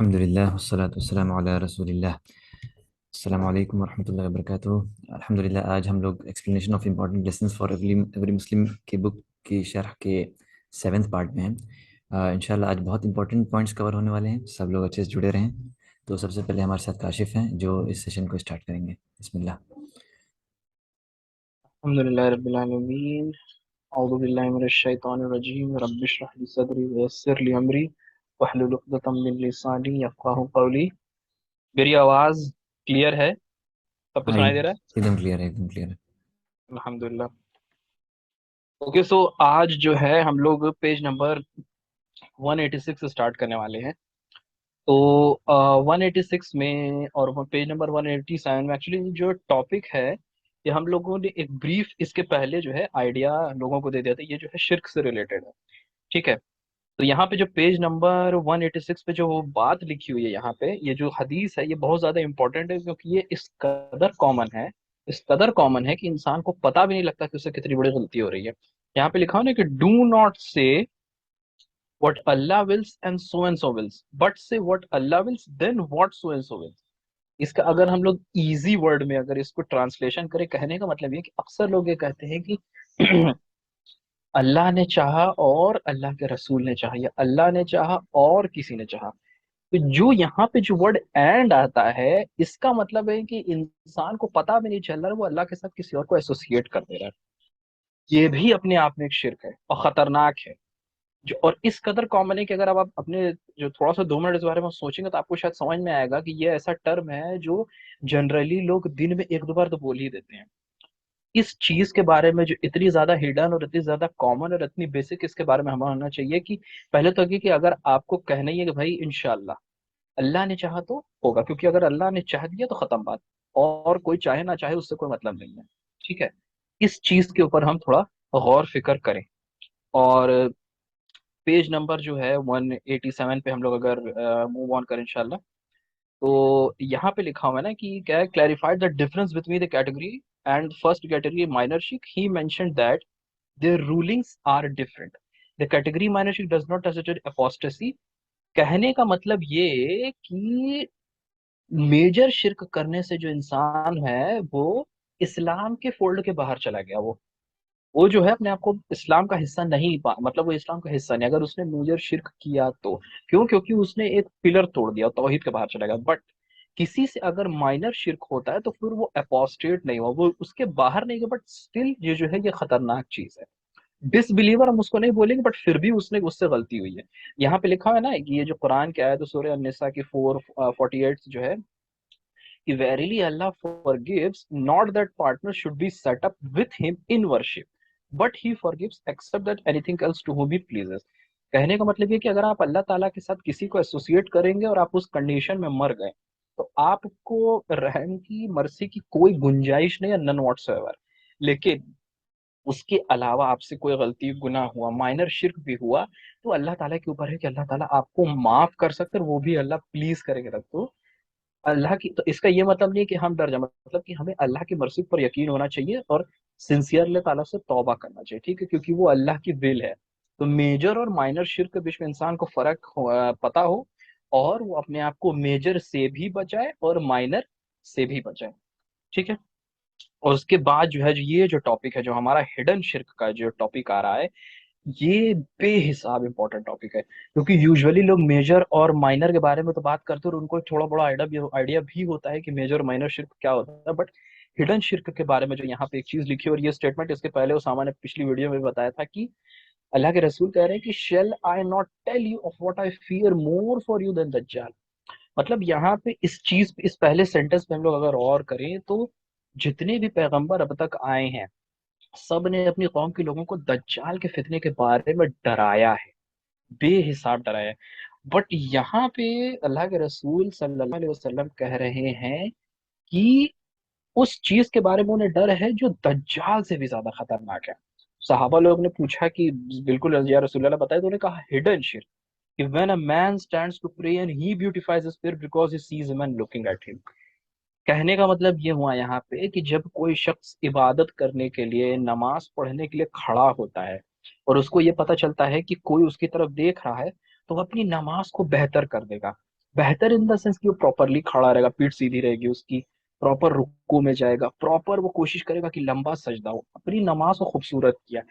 अल्हम्दुलिल्लाह वस्सलातु वस्सलामु अला रसूलिल्लाह। अस्सलामु अलैकुम वरहमतुल्लाहि वबरकातुहू। अल्हम्दुलिल्लाह आज हम लोग explanation of important lessons for every Muslim की बुक की शरह के 7th पार्ट में हैं। इंशाल्लाह आज बहुत इंपॉर्टेंट पॉइंट्स कवर होने वाले हैं, सब लोग अच्छे से जुड़े रहें। तो सबसे पहले हमारे साथ काशिफ हैं जो इस सेशन को स्टार्ट करेंगे। बिस्मिल्लाह। अल्हम्दुलिल्लाहि रब्बिल आलमीन। औज़ु बिल्लाहि मिनश शैतानिर रजीम। रब्बि इश्रह ली सदरी व यस्सिर ली अमरी वहलुल उक़दतम मिन लिसानी यफ़क़हू क़ौली। मेरी आवाज़ क्लियर है? सबको हाँ, सुनाई दे रहा है? एकदम क्लियर है, एकदम क्लियर है। अल्हम्दुलिल्लाह। ओके, सो आज जो है हम लोग पेज नंबर 186 स्टार्ट करने वाले हैं। तो 186 में और पेज नंबर 187 में एक्चुअली जो टॉपिक है, ये हम लोगों ने एक ब्रीफ इसके पहले जो है आइडिया लोगों को दे दिया था। ये जो है शिर्क से रिलेटेड है। ठीक है। तो यहाँ पे जो पेज नंबर 186 पे जो बात लिखी हुई है, यहाँ पे ये जो हदीस है ये बहुत ज्यादा इंपॉर्टेंट है, क्योंकि ये इस कदर कॉमन है कि इंसान को पता भी नहीं लगता कि उससे कितनी बड़ी गलती हो रही है। यहाँ पे लिखा हो ना कि do not say what Allah wills and so wills, but say what Allah wills then what so wills. इसका अगर हम लोग इजी वर्ड में अगर इसको ट्रांसलेशन करें, कहने का मतलब ये है कि अक्सर लोग ये कहते हैं कि अल्लाह ने चाहा और अल्लाह के रसूल ने चाहा, या अल्लाह ने चाहा और किसी ने चाहा। तो जो यहाँ पे जो वर्ड एंड आता है, इसका मतलब है कि इंसान को पता भी नहीं चल रहा है, वो अल्लाह के साथ किसी और को एसोसिएट कर दे रहा है। ये भी अपने आप में एक शिर्क है और खतरनाक है। जो और इस कदर कॉमन है कि अगर आप अपने जो थोड़ा सा 2 मिनट इस बारे में सोचेंगे तो आपको शायद समझ में आएगा कि ये ऐसा टर्म है जो जनरली लोग दिन में एक दो बार तो बोल ही देते हैं। इस चीज के बारे में जो इतनी ज्यादा हिडन और इतनी ज्यादा कॉमन और इतनी बेसिक, इसके बारे में हमें होना चाहिए कि पहले तो ये कि अगर आपको कहना ही है कि भाई इंशाल्लाह अल्लाह ने चाहा तो होगा, क्योंकि अगर अल्लाह ने चाह दिया तो खत्म बात। और कोई चाहे ना चाहे उससे कोई मतलब नहीं है। ठीक है। इस चीज के ऊपर हम थोड़ा गौर फिक्र करें। और पेज नंबर जो है 187 पे हम लोग अगर मूव ऑन करें इंशाल्लाह, तो यहाँ पे लिखा हुआ है ना कि क्या है, clarified the difference between the category and first category minor शिर्क। He mentioned that their rulings are different. The category minor शिर्क डज नॉट कंसिडर अपोस्टेसी। कहने का मतलब ये कि मेजर शिर्क करने से जो इंसान है वो इस्लाम के फोल्ड के बाहर चला गया। वो जो है अपने आप को इस्लाम का हिस्सा नहीं पा, मतलब वो इस्लाम का हिस्सा नहीं अगर उसने मेजर शिर्क किया तो। क्यों? क्योंकि उसने एक पिलर तोड़ दिया, तौहीद के बाहर चला गया। बट किसी से अगर माइनर शिर्क होता है तो फिर वो अपोस्टेट नहीं हुआ, वो उसके बाहर नहीं गया, बट स्टिल ये जो है ये खतरनाक चीज है। डिसबिलीवर हम उसको नहीं बोलेंगे, बट फिर भी उसने उससे गलती हुई है। यहाँ पे लिखा है ना कि ये जो कुरान की आयत है सूरह अन-निसा की 448 जो है कि verily Allah forgives not that partner should be set up with him in worship, but he forgives except that anything else to whom he pleases. कहने का मतलब ये कि अगर आप अल्लाह ताला के साथ किसी को एसोसिएट करेंगे और आप उस कंडीशन में मर गए, तो आपको रहम की मर्सी की कोई गुंजाइश नहीं है, नन व्हाटसोएवर। लेकिन उसके अलावा आपसे कोई गलती गुनाह हुआ, माइनर शिर्क भी हुआ, तो अल्लाह ताला के ऊपर है कि अल्लाह ताला आपको माफ कर सकते हैं, वो भी अल्लाह प्लीज करेंगे तब तो। अल्लाह की तो इसका ये मतलब नहीं कि हम डर जाए, मतलब कि हमें अल्लाह की मर्जी पर यकीन होना चाहिए और सिंसियरली ताला से तौबा करना चाहिए। ठीक है, क्योंकि वो अल्लाह की विल है। तो मेजर और माइनर शिर्क के बीच में इंसान को पता हो, और वो अपने आप को मेजर से भी बचाए और माइनर से भी बचाए। ठीक है। और उसके बाद जो है, जो ये जो टॉपिक है, जो हमारा हिडन शिर्क का जो टॉपिक आ रहा है, ये बेहिसाब इंपॉर्टेंट टॉपिक है। क्योंकि यूजुअली लोग मेजर और माइनर के बारे में तो बात करते हैं और उनको एक थोड़ा बड़ा आइडिया भी होता है कि मेजर और माइनर शिर्क क्या होता है, बट हिडन शिर्क के बारे में जो यहाँ पे एक चीज लिखी है, और ये स्टेटमेंट इसके पहले उसामा ने पिछली वीडियो में बताया था कि अल्लाह के रसूल कह रहे हैं कि shall I not tell you of what I fear more for you than दज्जाल। मतलब यहाँ पे इस चीज पे, इस पहले सेंटेंस पे हम लोग अगर और करें तो जितने भी पैगंबर अब तक आए हैं, सब ने अपनी कौम के लोगों को दज्जाल के फितने के बारे में डराया है, बेहिसाब डराया है। बट यहाँ पे अल्लाह के रसूल सल्लल्लाहु अलैहि वसल्लम कह रहे हैं कि उस चीज के बारे में उन्हें डर है जो दज्जाल से भी ज्यादा खतरनाक है। सहाबा लोग ने पूछा कि बिल्कुल या रसूल अल्लाह बताए, तो उन्होंने कहा हिडन शिर्क, कि when a man stands to pray and he beautifies his spirit because he sees a man looking at him. कहने का मतलब ये हुआ यहाँ पे कि जब कोई शख्स इबादत करने के लिए, नमाज पढ़ने के लिए खड़ा होता है और उसको ये पता चलता है कि कोई उसकी तरफ देख रहा है, तो वो अपनी नमाज को बेहतर कर देगा। बेहतर इन द सेंस कि वो प्रॉपरली खड़ा रहेगा, पीठ सीधी रहेगी उसकी, प्रॉपर रुकू में जाएगा, प्रॉपर वो कोशिश करेगा कि लंबा सजदा हो, अपनी नमाज को खूबसूरत किया।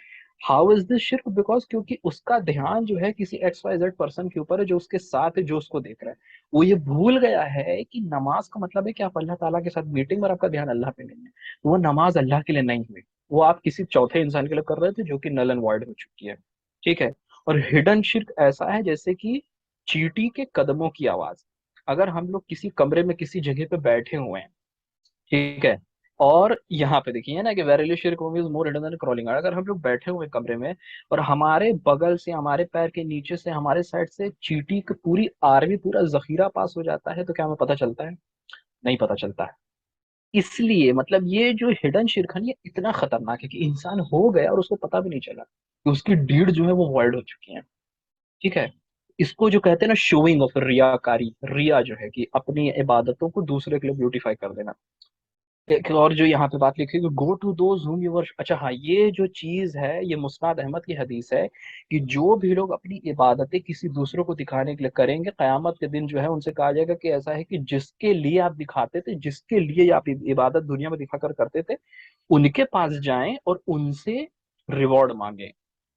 हाउ इज दिस शिर्क? बिकॉज क्योंकि उसका ध्यान जो है किसी एक्स वाई जेड पर्सन के ऊपर है, जो उसके साथ है, जो उसको देख रहा है। वो ये भूल गया है कि नमाज का मतलब है कि आप अल्लाह ताला के साथ मीटिंग, और आपका ध्यान अल्लाह पे नहीं है। वो नमाज अल्लाह के लिए नहीं हुई, वो आप किसी चौथे इंसान के लिए कर रहे थे, जो कि नल एंड वॉइड हो चुकी है। ठीक है। और हिडन शिर्क ऐसा है जैसे कि चींटी के कदमों की आवाज। अगर हम लोग किसी कमरे में किसी जगह पे बैठे हुए हैं, ठीक है, और यहाँ पे देखिए ना कि वेरिली शिर्क is more hidden than crawling. अगर हम लोग बैठे हुए हैं कमरे में, और हमारे बगल से, हमारे पैर के नीचे से, हमारे साइड से चींटी की पूरी आर्मी, पूरा जखीरा पास हो जाता है, तो क्या हमें पता चलता है? नहीं पता चलता है। इसलिए मतलब ये जो हिडन शिर्क है, ये इतना खतरनाक है कि इंसान हो गया और उसको पता भी नहीं चला कि उसकी डीड जो है वो वॉइड हो चुकी है। ठीक है। इसको जो कहते हैं ना शोइंग ऑफ, रियाकारी, रिया जो है कि अपनी इबादतों को दूसरे के लिए ब्यूटीफाई कर देना। एक और जो यहाँ पे बात लिखी है, go to those whom your, अच्छा हाँ, ये जो चीज है ये मुस्नाद अहमद की हदीस है कि जो भी लोग अपनी इबादतें किसी दूसरों को दिखाने के लिए करेंगे, कयामत के दिन जो है उनसे कहा जाएगा कि ऐसा है कि जिसके लिए आप दिखाते थे, जिसके लिए आप इबादत दुनिया में दिखाकर करते थे, उनके पास जाएं और उनसे रिवॉर्ड मांगे।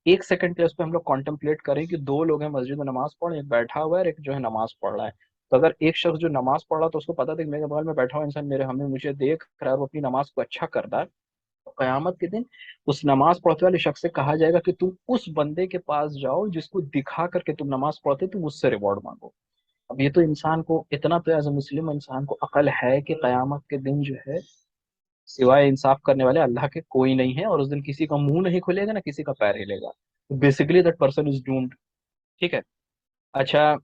एक सेकंड के लिए उस पर हम लोग कॉन्टेम्पलेट करें कि दो लोग हैं मस्जिद में नमाज पढ़, एक बैठा हुआ है और एक जो है नमाज पढ़ रहा है। तो अगर एक शख्स जो नमाज पढ़ रहा, तो उसको पता था कि मेरे बगल में बैठा हुआ इंसान मेरे हमें मुझे देख रहा है, वो अपनी नमाज को अच्छा कर रहा है, तो कयामत के दिन उस नमाज पढ़ते वाले शख्स से कहा जाएगा कि तुम उस बंदे के पास जाओ जिसको दिखा करके तुम नमाज पढ़ते, तुम उससे रिवॉर्ड मांगो। अब ये तो इंसान को इतना, तो एज ए मुस्लिम इंसान को अकल है कि कयामत के दिन जो है सिवाय इंसाफ करने वाले अल्लाह के कोई नहीं है, और उस दिन किसी का मुंह नहीं खुलेगा, ना किसी का पैर हिलेगा। Basically that person is doomed. ठीक है। अच्छा,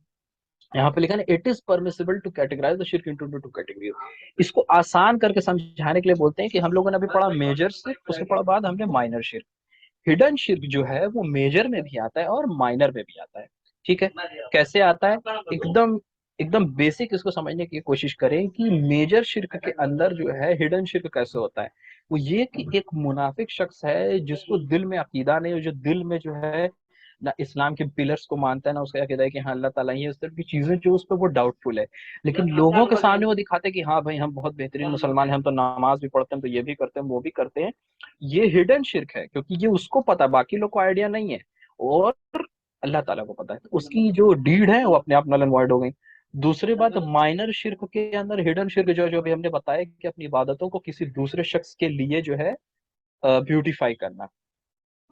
यहाँ पे लिखा है it is permissible to categorize the शिर्क इनटू टू कैटेगरीज। इसको आसान करके समझाने के लिए बोलते हैं कि हम लोगों ने अभी पढ़ा मेजर शिर्क, उसके पढ़ा बाद हमने माइनर शिर्क। हिडन शिर्क जो है वो मेजर में भी आता है और माइनर में भी आता है। ठीक है। कैसे आता है? एकदम एकदम बेसिक इसको समझने की कोशिश करें कि मेजर शिर्क के अंदर जो है हिडन शिर्क कैसे होता है। वो ये कि एक मुनाफिक शख्स है जिसको दिल में अकीदा नहीं, और जो दिल में जो है ना इस्लाम के पिलर्स को मानता है, ना उसका अकीदा है कि हाँ अल्लाह ताला ही है, इस तरह की चीजें जो उस पर वो डाउटफुल है। लेकिन लोगों के सामने वो दिखाते हैं कि हाँ भाई हम बहुत बेहतरीन मुसलमान हैं, हम तो नमाज भी पढ़ते हैं, तो ये भी करते हैं, वो भी करते हैं। ये हिडन शिर्क है, क्योंकि ये उसको पता है, बाकी लोग को आइडिया नहीं है, और अल्लाह ताला को पता है, तो उसकी जो डीड है वो अपने आप नल एंड वॉइड हो गई। दूसरी बात, माइनर शिर्क के अंदर हिडन शिर्क जो जो भी हमने बताया कि अपनी इबादतों को किसी दूसरे शख्स के लिए जो है ब्यूटीफाई करना।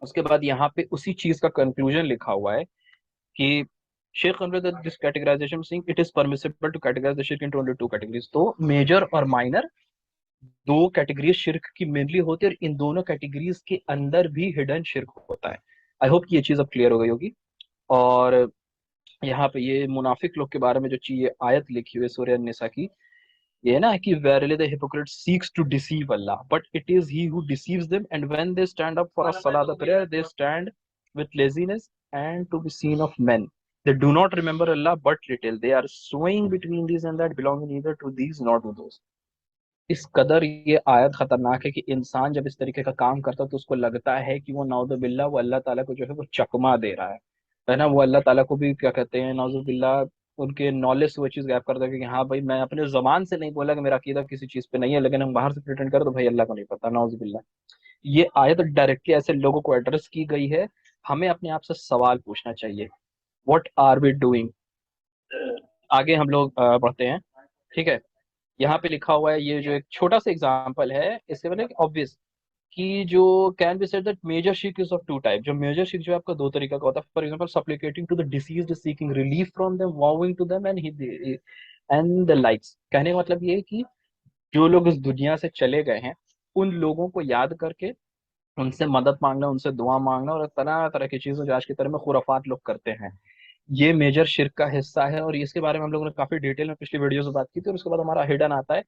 उसके बाद यहाँ पे उसी चीज का कंक्लूजन लिखा हुआ है कि शेख this categorization sing it is permissible to categorize the शिर्क इनटू ओनली टू कैटेगरीज। तो मेजर और माइनर दो कैटेगरी शिर्क की मेनली होती है, और इन दोनों कैटेगरीज के अंदर भी हिडन शिर्क होता है। आई होप कि ये चीज अब क्लियर हो गई होगी। और यहाँ पे ये मुनाफिक लोग के बारे में जो चीज आयत लिखी हुई है सूरह निसा की, ये है ना कि verily the hypocrite seeks to deceive Allah, but it is he who deceives them, and when they stand up for a salah, the prayer, they stand with laziness and to be seen of men. They do not remember Allah but little. They are swaying between these and that, belonging neither to these nor to those. इस कदर ये आयत खतरनाक है कि इंसान जब इस तरीके का काम करता है तो उसको लगता है कि वो नाउजुबिल्ला वो अल्लाह ताला को जो है वो चकमा दे रहा है ना, वो अल्लाह ताला को भी क्या कहते हैं नाउजुबिल्ला, उनके नॉलेज से वो चीज गैप कर देगा कि हाँ भाई मैं अपने जबान से नहीं बोला कि मेरा अकीदा किसी चीज पे नहीं है, लेकिन हम बाहर से प्रिटेंड करें तो भाई अल्लाह को नहीं पता, नाउजुबिल्ला। ये आयत डायरेक्टली ऐसे लोगों को एड्रेस की गई है। हमें अपने आप से सवाल पूछना चाहिए, व्हाट आर वी डूइंग। आगे हम लोग बढ़ते हैं। ठीक है। यहाँ पे लिखा हुआ है, ये जो एक छोटा सा एग्जांपल है, इससे मैंने ऑब्वियस कि जो can be said that major शिर्क इज ऑफ टू टाइप। जो मेजर शिर्क जो है आपका दो तरीका का होता है। For example supplicating to the deceased, seeking relief from them, vowing to them and the likes. कहने का मतलब ये है कि जो लोग इस दुनिया से चले गए हैं, उन लोगों को याद करके उनसे मदद मांगना, उनसे दुआ मांगना, और तरह तरह की चीजें जो आज की तरह में खुराफात लोग करते हैं, ये मेजर शिर्क का हिस्सा है। और इसके बारे में हम लोगों ने काफी डिटेल में पिछली वीडियोस में बात की थी। और उसके बाद हमारा हिडन आता है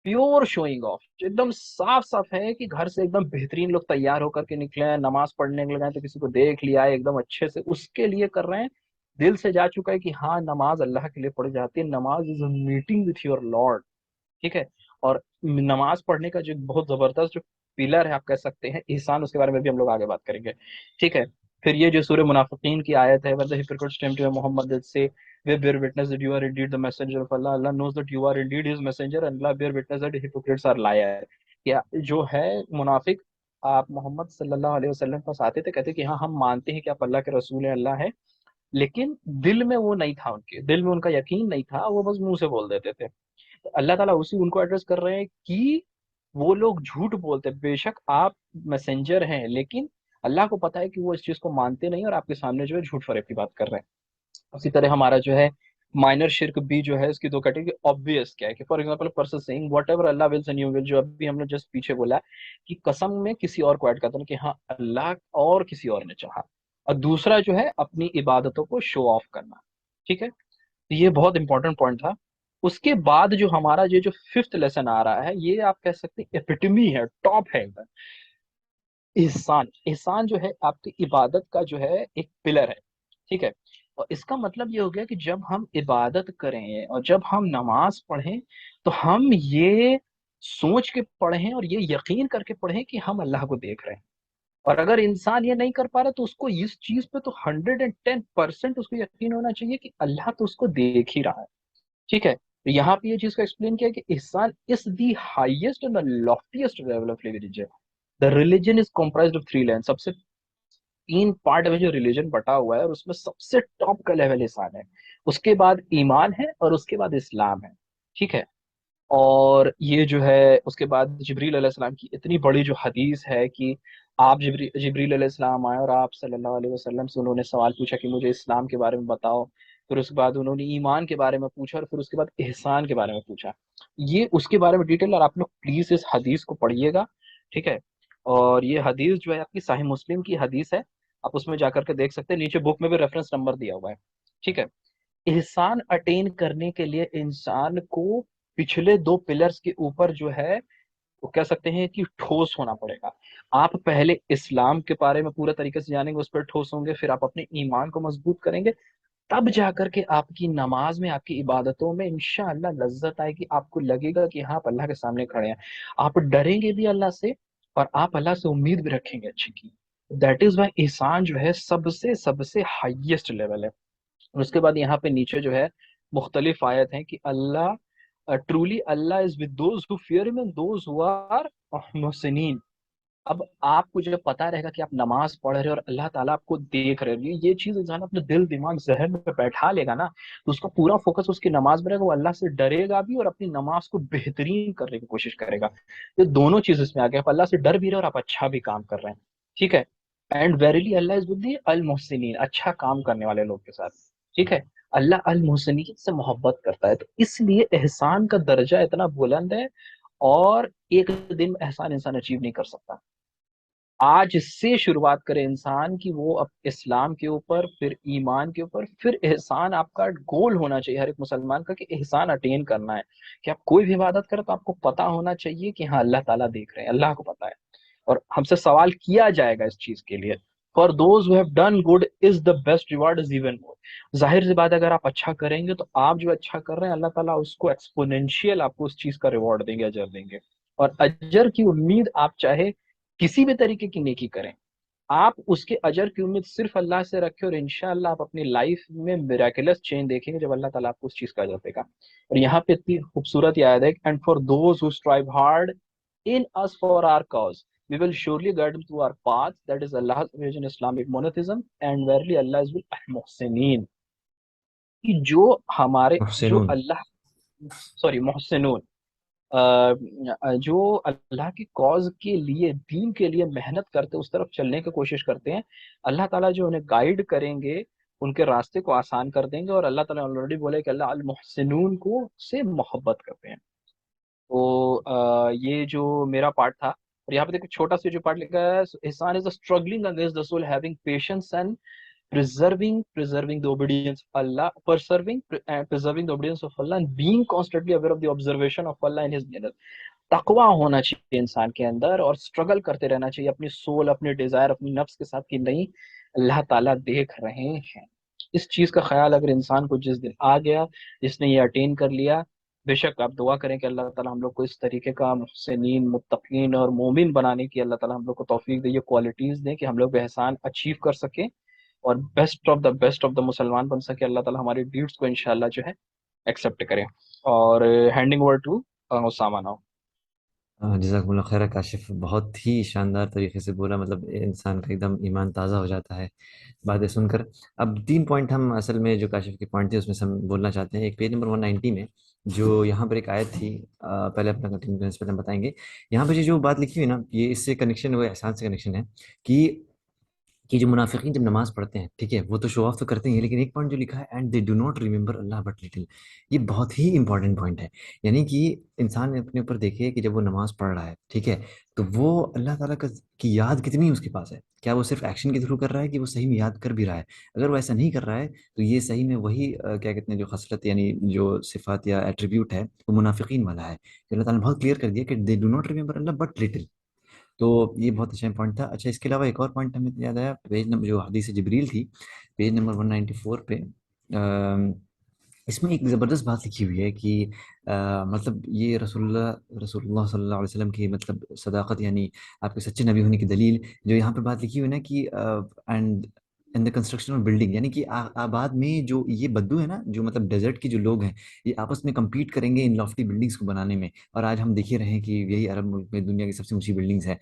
प्योर शोइंग ऑफ, जो एकदम साफ साफ है कि घर से एकदम बेहतरीन लोग तैयार होकर के निकले हैं, नमाज पढ़ने के लिए गए तो किसी को देख लिया है एकदम अच्छे से, उसके लिए कर रहे हैं। दिल से जा चुका है कि हाँ नमाज अल्लाह के लिए पढ़ी जाती है, नमाज is a meeting with your Lord. ठीक है। और नमाज पढ़ने का जो बहुत जबरदस्त जो पिलर है आप कह सकते हैं, ihसान, उसके बारे में भी हम लोग आगे बात करेंगे। ठीक है। फिर ये जो सूरह मुनाफिकीन की आयत है, when the hypocrites came to Muhammad they say we bear witness that you are indeed the messenger of Allah, Allah knows that you are indeed his messenger, and Allah bear witness that hypocrites are liar। क्या जो है मुनाफिक आप मोहम्मद सल्लल्लाहु अलैहि वसल्लम के पास आते थे, कहते कि हाँ हम मानते हैं कि आप अल्लाह के रसूल हैं, अल्लाह है, लेकिन दिल में वो नहीं था, उनके दिल में उनका यकीन नहीं था, वो बस मुंह से बोल देते थे। तो अल्लाह ताला उसी उनको एड्रेस कर रहे हैं कि वो लोग झूठ बोलते हैं, बेशक आप मैसेंजर हैं, लेकिन अल्लाह को पता है कि वो इस चीज को मानते नहीं और आपके सामने जो है झूठ फरेब की बात कर रहे हैं। उसी तरह हमारा जो है माइनर शिर्क भी जो है, इसकी दो कैटेगरी। ऑब्वियस क्या है कि for example person saying whatever Allah wills and you will, जो अभी हमने जस्ट पीछे बोला कि कसम में किसी और को ऐड करता है कि हाँ अल्लाह और किसी और ने चाहा। और दूसरा जो है अपनी इबादतों को शो ऑफ करना। ठीक है, तो ये बहुत इंपॉर्टेंट पॉइंट था। उसके बाद जो हमारा ये जो फिफ्थ लेसन आ रहा है, ये आप कह सकते हैं एपिटमी है, टॉप है एकदम। एहसान, एहसान जो है आपकी इबादत का जो है एक पिलर है। ठीक है, और इसका मतलब ये हो गया कि जब हम इबादत करें और जब हम नमाज पढ़ें, तो हम ये सोच के पढ़ें और ये यकीन करके पढ़ें कि हम अल्लाह को देख रहे हैं। और अगर इंसान ये नहीं कर पा रहा, तो उसको इस चीज पे तो 110% उसको यकीन होना चाहिए कि अल्लाह तो उसको देख ही रहा है। ठीक है, तो यहाँ पे ये चीज को एक्सप्लेन किया कि ihsan is the highest and the loftiest level of religion. The religion is comprised of three level, सबसे तीन पार्ट में जो रिलीजन बटा हुआ है, और उसमें सबसे टॉप का लेवल ihsan है, उसके बाद ईमान है, और उसके बाद इस्लाम है। ठीक है, और ये जो है उसके बाद जिब्रील अलैहिस्सलाम की इतनी बड़ी जो हदीस है कि आप जिब्रील अलैहिस्सलाम आए और आप सल्लल्लाहु अलैहि वसल्लम से उन्होंने सवाल पूछा कि मुझे इस्लाम के बारे में बताओ। फिर उसके बाद उन्होंने ईमान के बारे में पूछा, और फिर उसके बाद एहसान के बारे में पूछा। ये उसके बारे में डिटेल, और आप लोग प्लीज इस हदीस को पढ़िएगा। ठीक है, और ये हदीस जो है आपकी साहिह मुस्लिम की हदीस है, आप उसमें जाकर के देख सकते हैं, नीचे बुक में भी रेफरेंस नंबर दिया हुआ है। ठीक है, एहसान अटेन करने के लिए इंसान को पिछले दो पिलर्स के ऊपर जो है वो कह सकते हैं कि ठोस होना पड़ेगा। आप पहले इस्लाम के बारे में पूरा तरीके से जानेंगे, उस पर ठोस होंगे, फिर आप अपने ईमान को मजबूत करेंगे, तब जाकर के आपकी नमाज में, आपकी इबादतों में इंशाअल्लाह लज्जत आएगी। आपको लगेगा कि हाँ आप अल्लाह के सामने खड़े हैं। आप डरेंगे भी अल्लाह से, और आप अल्लाह से उम्मीद भी रखेंगे अच्छी की। दैट इज वाई एहसान जो है सबसे सबसे हाईएस्ट लेवल है। और उसके बाद यहाँ पे नीचे जो है मुख्तलिफ आयत हैं कि Allah truly Allah is with those who fear him and those who are मुहसिनीन। अब आपको जब पता रहेगा कि आप नमाज पढ़ रहे हो और अल्लाह ताला आपको देख रहे हो, ये चीज इंसान अपने दिल दिमाग जहन में बैठा लेगा ना, तो उसका पूरा फोकस उसकी नमाज में रहेगा, वो अल्लाह से डरेगा भी और अपनी नमाज को बेहतरीन करने की कोशिश करेगा। ये दोनों चीज इसमें आ गया, आप अल्लाह से डर भी रहे हो और आप अच्छा भी काम कर रहे हैं। ठीक है, and verily Allah is with अल मोहसिनीन, अच्छा काम करने वाले लोग के साथ। ठीक है, अल्लाह अल मोहसिनीन से मोहब्बत करता है, तो इसलिए एहसान का दर्जा इतना बुलंद है, और एक दिन में एहसान इंसान अचीव नहीं कर सकता। आज से शुरुआत करे इंसान की, वो अब इस्लाम के ऊपर, फिर ईमान के ऊपर, फिर एहसान आपका गोल होना चाहिए हर एक मुसलमान का, कि एहसान अटेन करना है। कि आप कोई भी इबादत करें तो आपको पता होना चाहिए कि हाँ अल्लाह ताला देख रहे हैं, अल्लाह को पता है, और हमसे सवाल किया जाएगा इस चीज के लिए। For those who have done good is the best reward is even more. जाहिर सी बात है, अगर आप अच्छा करेंगे तो आप जो अच्छा कर रहे हैं अल्लाह ताला उसको एक्सपोनेंशियल आपको उस चीज का रिवॉर्ड देंगे, अजर देंगे। और अजर की उम्मीद आप चाहे किसी भी तरीके की नेकी करें, आप उसके अजर की उम्मीद सिर्फ अल्लाह से रखें, और इंशाअल्लाह आप अपनी लाइफ में मिराकुलस चेंज देखेंगे जब अल्लाह ताला आपको उस चीज का अजर देगा। और यहाँ पे इतनी खूबसूरत याद है, and for those who strive hard in us for our cause we will surely guide them through our path, that is Allah's religion, Islamic monotheism, and verily Allah is with al-muhsinin। कि जो हमारे जो मुहसिनून। अल्लाह, sorry मोहसिनून, जो अल्लाह की cause के लिए, दीन के लिए मेहनत करते, उस तरफ चलने की कोशिश करते हैं, अल्लाह ताला जो उन्हें गाइड करेंगे, उनके रास्ते को आसान कर देंगे। और अल्लाह ताला ऑलरेडी बोले कि अल्लाह अल मुहसिनून को से मोहब्बत करते हैं। तो ये जो मेरा पार्ट था, और यहाँ पे देखो छोटा सा जो पार्ट लिखा है, ihsan is a struggling against the soul, having patience and preserving the obedience of Allah, preserving the obedience of Allah, and being constantly aware of the observation of Allah in his nearness। तकवा होना चाहिए इंसान के अंदर, और struggle करते रहना चाहिए अपनी सोल, अपने डिजायर, अपनी नफ्स के साथ, कि नहीं अल्लाह ताला देख रहे हैं। इस चीज का ख्याल अगर इंसान को जिस दिन आ गया, जिसने ये अटेन कर लिया, बेशक आप दुआ करें कि अल्लाह ताला हम लोग को इस तरीके का मुहसिनीन, मुत्तकीन और मोमिन बनाने की अल्लाह ताला हम लोग को तौफीक दे, ये क्वालिटीज दे कि हम लोग एहसान अचीव कर सके और बेस्ट ऑफ द मुसलमान बन सके। अल्लाह ताला हमारी डीड्स को इंशाल्लाह जो है एक्सेप्ट करें। और handing over to Usama now. जज़ाकुमुल्लाह खैर काशिफ, बहुत ही शानदार तरीके से बोला, मतलब इंसान का एकदम ईमान ताज़ा हो जाता है बातें सुनकर। अब 3 पॉइंट हम असल में जो काशिफ के पॉइंट थे उसमें से हम बोलना चाहते हैं। एक पेज नंबर 190 में जो यहाँ पर एक आयत थी, पहले अपना कंटिन्यू करने से पहले हम बताएंगे। यहाँ पर ये जो बात लिखी हुई है ना, ये इससे कनेक्शन हुआ, एहसान से कनेक्शन है कि जो मुनाफिकीन जब नमाज पढ़ते हैं, ठीक है, वो तो शो ऑफ तो करते हैं, लेकिन एक पॉइंट जो लिखा है, and they do not remember Allah but little, ये बहुत ही इंपॉर्टेंट पॉइंट है। यानी कि इंसान अपने ऊपर देखे कि जब वो नमाज पढ़ रहा है, ठीक है, तो वो अल्लाह ताला का की याद कितनी उसके पास है। क्या वो सिर्फ एक्शन के थ्रू कर रहा है कि वो सही में याद कर भी रहा है? अगर वो ऐसा नहीं कर रहा है तो ये सही में वही क्या कहते हैं, जो खसलत यानी जो सिफात या एट्रीब्यूट है, वो मुनाफिकीन वाला है। कि अल्लाह ताला ने बहुत क्लियर कर दिया कि they do not remember Allah but little. तो ये बहुत अच्छा पॉइंट था। अच्छा, इसके अलावा एक और पॉइंट हमें याद आया, पेज नंबर जो हदीस जिब्रील थी, पेज नंबर 194 पे, इसमें एक ज़बरदस्त बात लिखी हुई है कि मतलब ये रसूलुल्लाह सल्लल्लाहु अलैहि वसल्लम की मतलब सदाकत, यानी आपके सच्चे नबी होने की दलील, जो यहाँ पे बात लिखी हुई है ना कि and in the construction of building, यानी कि आबाद में जो ये बद्दू है ना, जो मतलब डेजर्ट के जो लोग हैं, ये आपस में compete करेंगे इन लॉफ्टी बिल्डिंग्स को बनाने में। और आज हम देख ही रहे हैं कि यही अरब मुल्क में दुनिया की सबसे ऊंची बिल्डिंग्स है।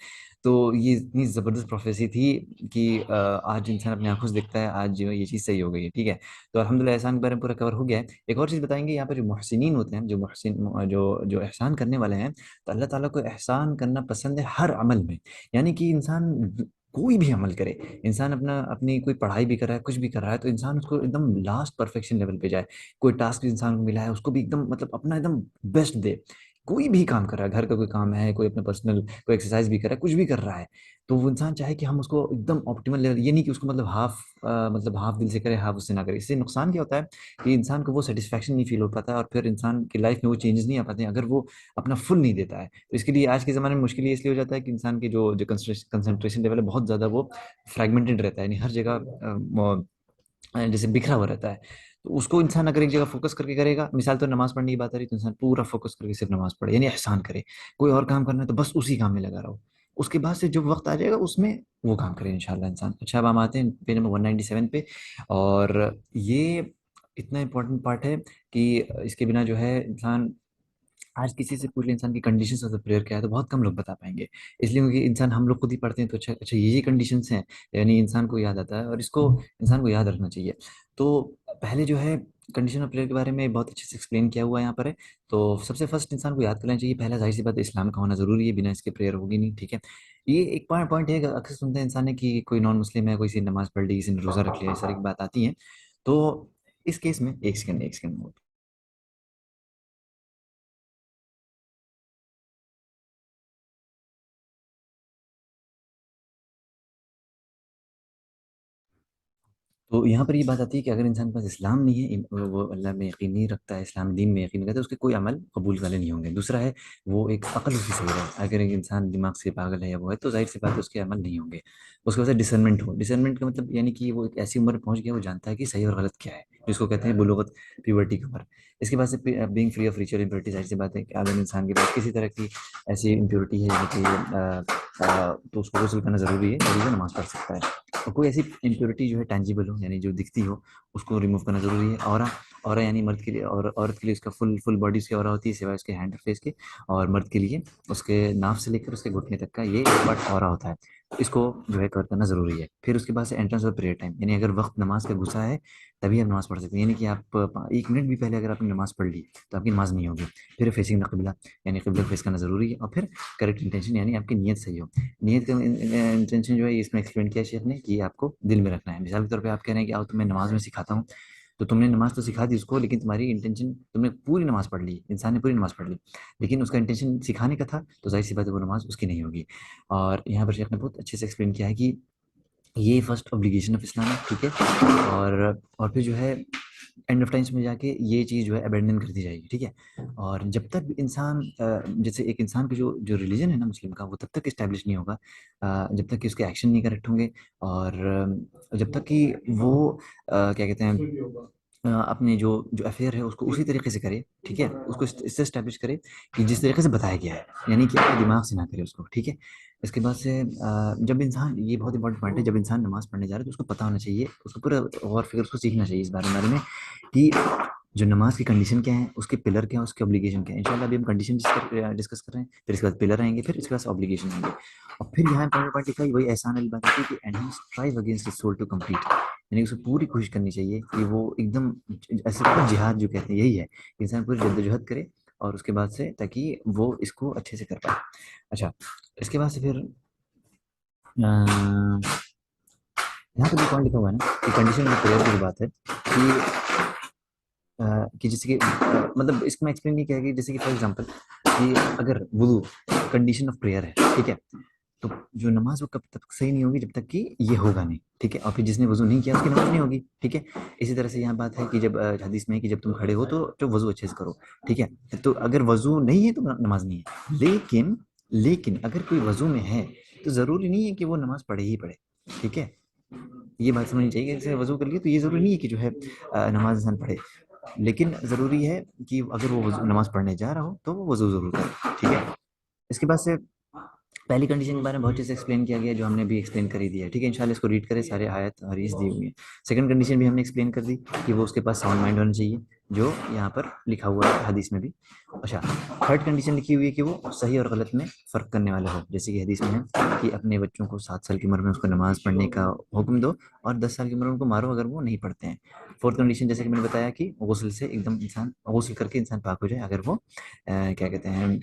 तो ये इतनी ज़बरदस्त प्रोफेसी थी कि आज इंसान अपनी आंखों से देखता है, आज जो ये चीज़ सही हो गई है, ठीक है। तो अल्हम्दुलिल्लाह एहसान के बारे में पूरा कवर हो गया है। एक और चीज़ बताएंगे, यहाँ पर जो मुहसिनीन होते हैं, जो मुहसिन जो जो एहसान करने वाले हैं, तो अल्लाह ताला को एहसान करना पसंद है हर अमल में। यानी कि इंसान कोई भी अमल करे, इंसान अपना अपनी कोई पढ़ाई भी कर रहा है, कुछ भी कर रहा है, तो इंसान उसको एकदम लास्ट परफेक्शन लेवल पे जाए। कोई टास्क इंसान को मिला है, उसको भी एकदम मतलब अपना एकदम बेस्ट दे। कोई भी काम कर रहा है, घर का कोई काम है, कोई अपना पर्सनल कोई एक्सरसाइज भी कर रहा है, कुछ भी कर रहा है, तो वो इंसान चाहे कि हम उसको एकदम ऑप्टिमल लेवल, ये नहीं कि उसको मतलब हाफ दिल से करे, हाफ उससे ना करे। इससे नुकसान क्या होता है कि इंसान को वो सेटिस्फैक्शन नहीं फील हो पाता है, और फिर इंसान की लाइफ में वो चेंजेस नहीं आ पाते हैं अगर वो अपना फुल नहीं देता है। तो इसके लिए आज के ज़माने में मुश्किल ये इसलिए हो जाता है कि इंसान की जो जो कंसंट्रेशन लेवल है बहुत ज़्यादा वो फ्रैगमेंटेड रहता है, यानी हर जगह जैसे बिखरा हुआ रहता है। तो उसको इंसान अगर एक जगह फोकस करके करेगा, मिसाल तो नमाज पढ़ने की बात आ रही, तो इंसान पूरा फोकस करके सिर्फ नमाज पढ़े, यानी एहसान करे। कोई और काम करना है तो बस उसी काम में लगा रहो, उसके बाद से जो वक्त आ जाएगा उसमें वो काम करे इंशाल्लाह इंसान। अच्छा, अब हम आते हैं पेज नंबर 197 पे। और ये इतना इंपॉर्टेंट पार्ट है कि इसके बिना जो है इंसान, आज किसी से पूछ ले इंसान की कंडीशंस ऑफ द प्रेयर क्या है, तो बहुत कम लोग बता पाएंगे। इसलिए क्योंकि इंसान, हम लोग खुद ही पढ़ते हैं तो अच्छा अच्छा ये कंडीशंस हैं, यानी इंसान को याद आता है, और इसको इंसान को याद रखना चाहिए। तो पहले जो है कंडीशन ऑफ प्रेयर के बारे में बहुत अच्छे से एक्सप्लेन किया हुआ है यहाँ पर है। तो सबसे फर्स्ट इंसान को याद करना चाहिए, पहला जाहिर सी बात है, इस्लाम का होना जरूरी है, बिना इसके प्रेयर होगी नहीं, ठीक है। ये एक पॉइंट पॉइंट है कि अक्सर सुनते हैं इंसान ने कि कोई नॉन मुस्लिम है, कोई सी नमाज पढ़ ली, किसी ने रोजा रख लिया, इस तरह की बात आती है। तो इस केस में एक सेकंड। तो यहाँ पर ये बात आती है कि अगर इंसान के पास इस्लाम नहीं है, वो अल्लाह में यकीन नहीं रखता है, इस्लाम दीन में यकीन नहीं करता, तो उसके कोई अमल कबूल वाले नहीं होंगे। दूसरा है, वो एक अकल उसकी सही है, अगर एक इंसान दिमाग से पागल है या वो है, तो जाहिर सी बात है उसके अमल नहीं होंगे। उसके पास डिसर्नमेंट हो, डिसर्नमेंट का मतलब यानी कि वो एक ऐसी उम्र में पहुंच गया, वो जानता है कि सही और गलत क्या है, जिसको कहते हैं बुलुगत, प्यूबर्टी की उम्र। इसके बाद से being free of ritual impurity, जाहिर सी बात है कि अगर इंसान के पास किसी तरह की ऐसी इम्प्योरिटी है, जैसे कि तो उसको गसल करना जरूरी है, तभी वो नमाज पढ़ सकता है। और कोई ऐसी इम्प्योरिटी जो है टेंजिबल हो, यानी जो दिखती हो, उसको रिमूव करना जरूरी है। और यानी मर्द के लिए, और औरत के लिए उसका फुल फुल बॉडी उसकी और होती है, सिवाय उसके हैंड और फेस के। और मर्द के लिए उसके नाफ से लेकर उसके घुटने तक का ये पार्ट और होता है, इसको जो है कवर करना जरूरी है। फिर उसके बाद से एंट्रेंस ऑफ प्रेयर टाइम, यानी अगर वक्त नमाज का घुसा है तभी आप नमाज पढ़ सकते हैं, यानी कि आप 1 मिनट भी पहले अगर आपने नमाज पढ़ ली तो आपकी नमाज नहीं होगी। फिर फेसिंग द किबला, यानी किबला फेस करना जरूरी है। और फिर करेक्ट इंटेंशन, यानी आपकी नीयत सही हो। नियत का इंटेंशन जो है, इसमें एक्सप्लेन किया शेख ने कि आपको दिल में रखना है। मिसाल के तौर पे आप कह रहे हैं कि आओ तुम्हें नमाज में सिखाता हूँ, तो तुमने नमाज तो सिखा दी उसको, लेकिन तुम्हारी इंटेंशन, तुमने पूरी नमाज पढ़ ली, इंसान ने पूरी नमाज पढ़ ली, लेकिन उसका इंटेंशन सिखाने का था, तो जाहिर सी बात है वो नमाज उसकी नहीं होगी। और यहाँ पर शेख ने बहुत अच्छे से एक्सप्लेन किया है कि ये फर्स्ट ऑब्लिगेशन ऑफ इस्लाम है, ठीक है। और फिर जो है एंड ऑफ टाइम्स में जाके ये चीज़ जो है अबेंडन कर दी जाएगी, ठीक है। और जब तक इंसान जैसे एक इंसान का जो जो रिलीजन है ना मुस्लिम का, वो तब तक इस्टेब्लिश नहीं होगा जब तक कि उसके एक्शन नहीं करेक्ट होंगे, और जब तक कि वो क्या कहते हैं, अपने जो जो अफेयर है उसको उसी तरीके से करे, ठीक है, उसको इससे स्टैब्लिश करे कि जिस तरीके से बताया गया है, यानी कि अपने दिमाग से ना करे उसको, ठीक है। इसके बाद से जब इंसान, ये बहुत इंपॉर्टेंट पॉइंट है, जब इंसान नमाज पढ़ने जा रहा है तो उसको पता होना चाहिए, उसको पूरा गौर फिक्र उसको सीखना चाहिए इस बारे में कि जो नमाज की कंडीशन क्या है, उसके पिलर क्या है, उसके ऑब्लिगेशन क्या है। इंशाल्लाह अभी हम कंडीशन डिस्कस कर रहे हैं, फिर इसके बाद पिलर आएंगे, फिर इसके बाद ऑब्लिगेशन आएंगे। और फिर यहाँ पॉइंट पॉइंट लिखा है वही एहसान वाली बात है कि and he strive against his soul to complete, यानी उसको पूरी कोशिश करनी चाहिए कि वो एकदम, ऐसे तो जिहाद जो कहते हैं यही है, इंसान पूरी जद्दोजहद करे और उसके बाद से ताकि वो इसको अच्छे से कर पाए। अच्छा, इसके बाद से फिर यहाँ पे जो पॉइंट लिखा हुआ है ना कि कंडीशन ऑफ प्रेयर की जो बात है कि जैसे कि मतलब इसको मैं एक्सप्लेन नहीं किया कि जैसे कि फॉर एग्जांपल कि अगर वुदू कंडीशन ऑफ प्रेयर है, ठीक है, तो जो नमाज वो कब तक सही नहीं होगी जब तक कि ये होगा नहीं, ठीक है, और फिर जिसने वजू नहीं किया उसकी नमाज नहीं होगी, ठीक है। इसी तरह से यहाँ बात है कि जब हदीस में है कि जब तुम खड़े हो तो जो वजू अच्छे से करो, ठीक है। तो अगर वजू नहीं है तो नमाज नहीं है, लेकिन लेकिन अगर कोई वजू में है तो जरूरी नहीं है कि वो नमाज पढ़े ही पढ़े, ठीक है। ये बात समझनी चाहिए कि जैसे वजू कर लिया तो ये जरूरी नहीं है कि जो है नमाज इंसान पढ़े, लेकिन ज़रूरी है कि अगर वो नमाज़ पढ़ने जा रहा हो तो वो वज़ू ज़रूर करे, ठीक है। इसके बाद से पहली कंडीशन के बारे में बहुत चीज़ एक्सप्लेन किया गया है, जो हमने भी एक्सप्लेन कर ही दिया है, ठीक है। इंशाल्लाह इसको रीड करें, सारे आयत हदीस दी हुई है। सेकंड कंडीशन भी हमने एक्सप्लेन कर दी कि वो उसके पास साउंड माइंड होना चाहिए, जो यहाँ पर लिखा हुआ है हदीस में भी। अच्छा, थर्ड कंडीशन लिखी हुई है कि वो सही और गलत में फ़र्क करने वाला हो, जैसे कि हदीस में है कि अपने बच्चों को 7 साल की उम्र में उसको नमाज पढ़ने का हुक्म दो और 10 साल की उम्र में उनको मारो अगर वो नहीं पढ़ते हैं। फोर्थ कंडीशन जैसे कि मैंने बताया कि गुस्ल से एकदम इंसान गुस्ल करके इंसान पाक हो जाए अगर वो क्या कहते हैं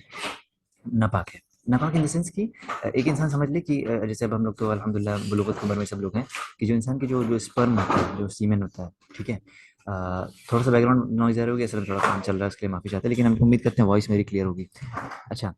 नापाक है। नापाक इन द सेंस कि एक इंसान समझ ले कि जैसे अब हम लोग तो अल्हम्दुलिल्लाह बुलूगत की उम्र में सब लोग हैं कि जो इंसान की जो जो स्पर्म होता है, जो सीमेन होता है, ठीक है। थोड़ा सा बैकग्राउंड नॉइज आ रहा होगी, असल में थोड़ा काम चल रहा है, उसके लिए माफी चाहते हैं, लेकिन हम उम्मीद करते हैं वॉइस मेरी क्लियर होगी। अच्छा,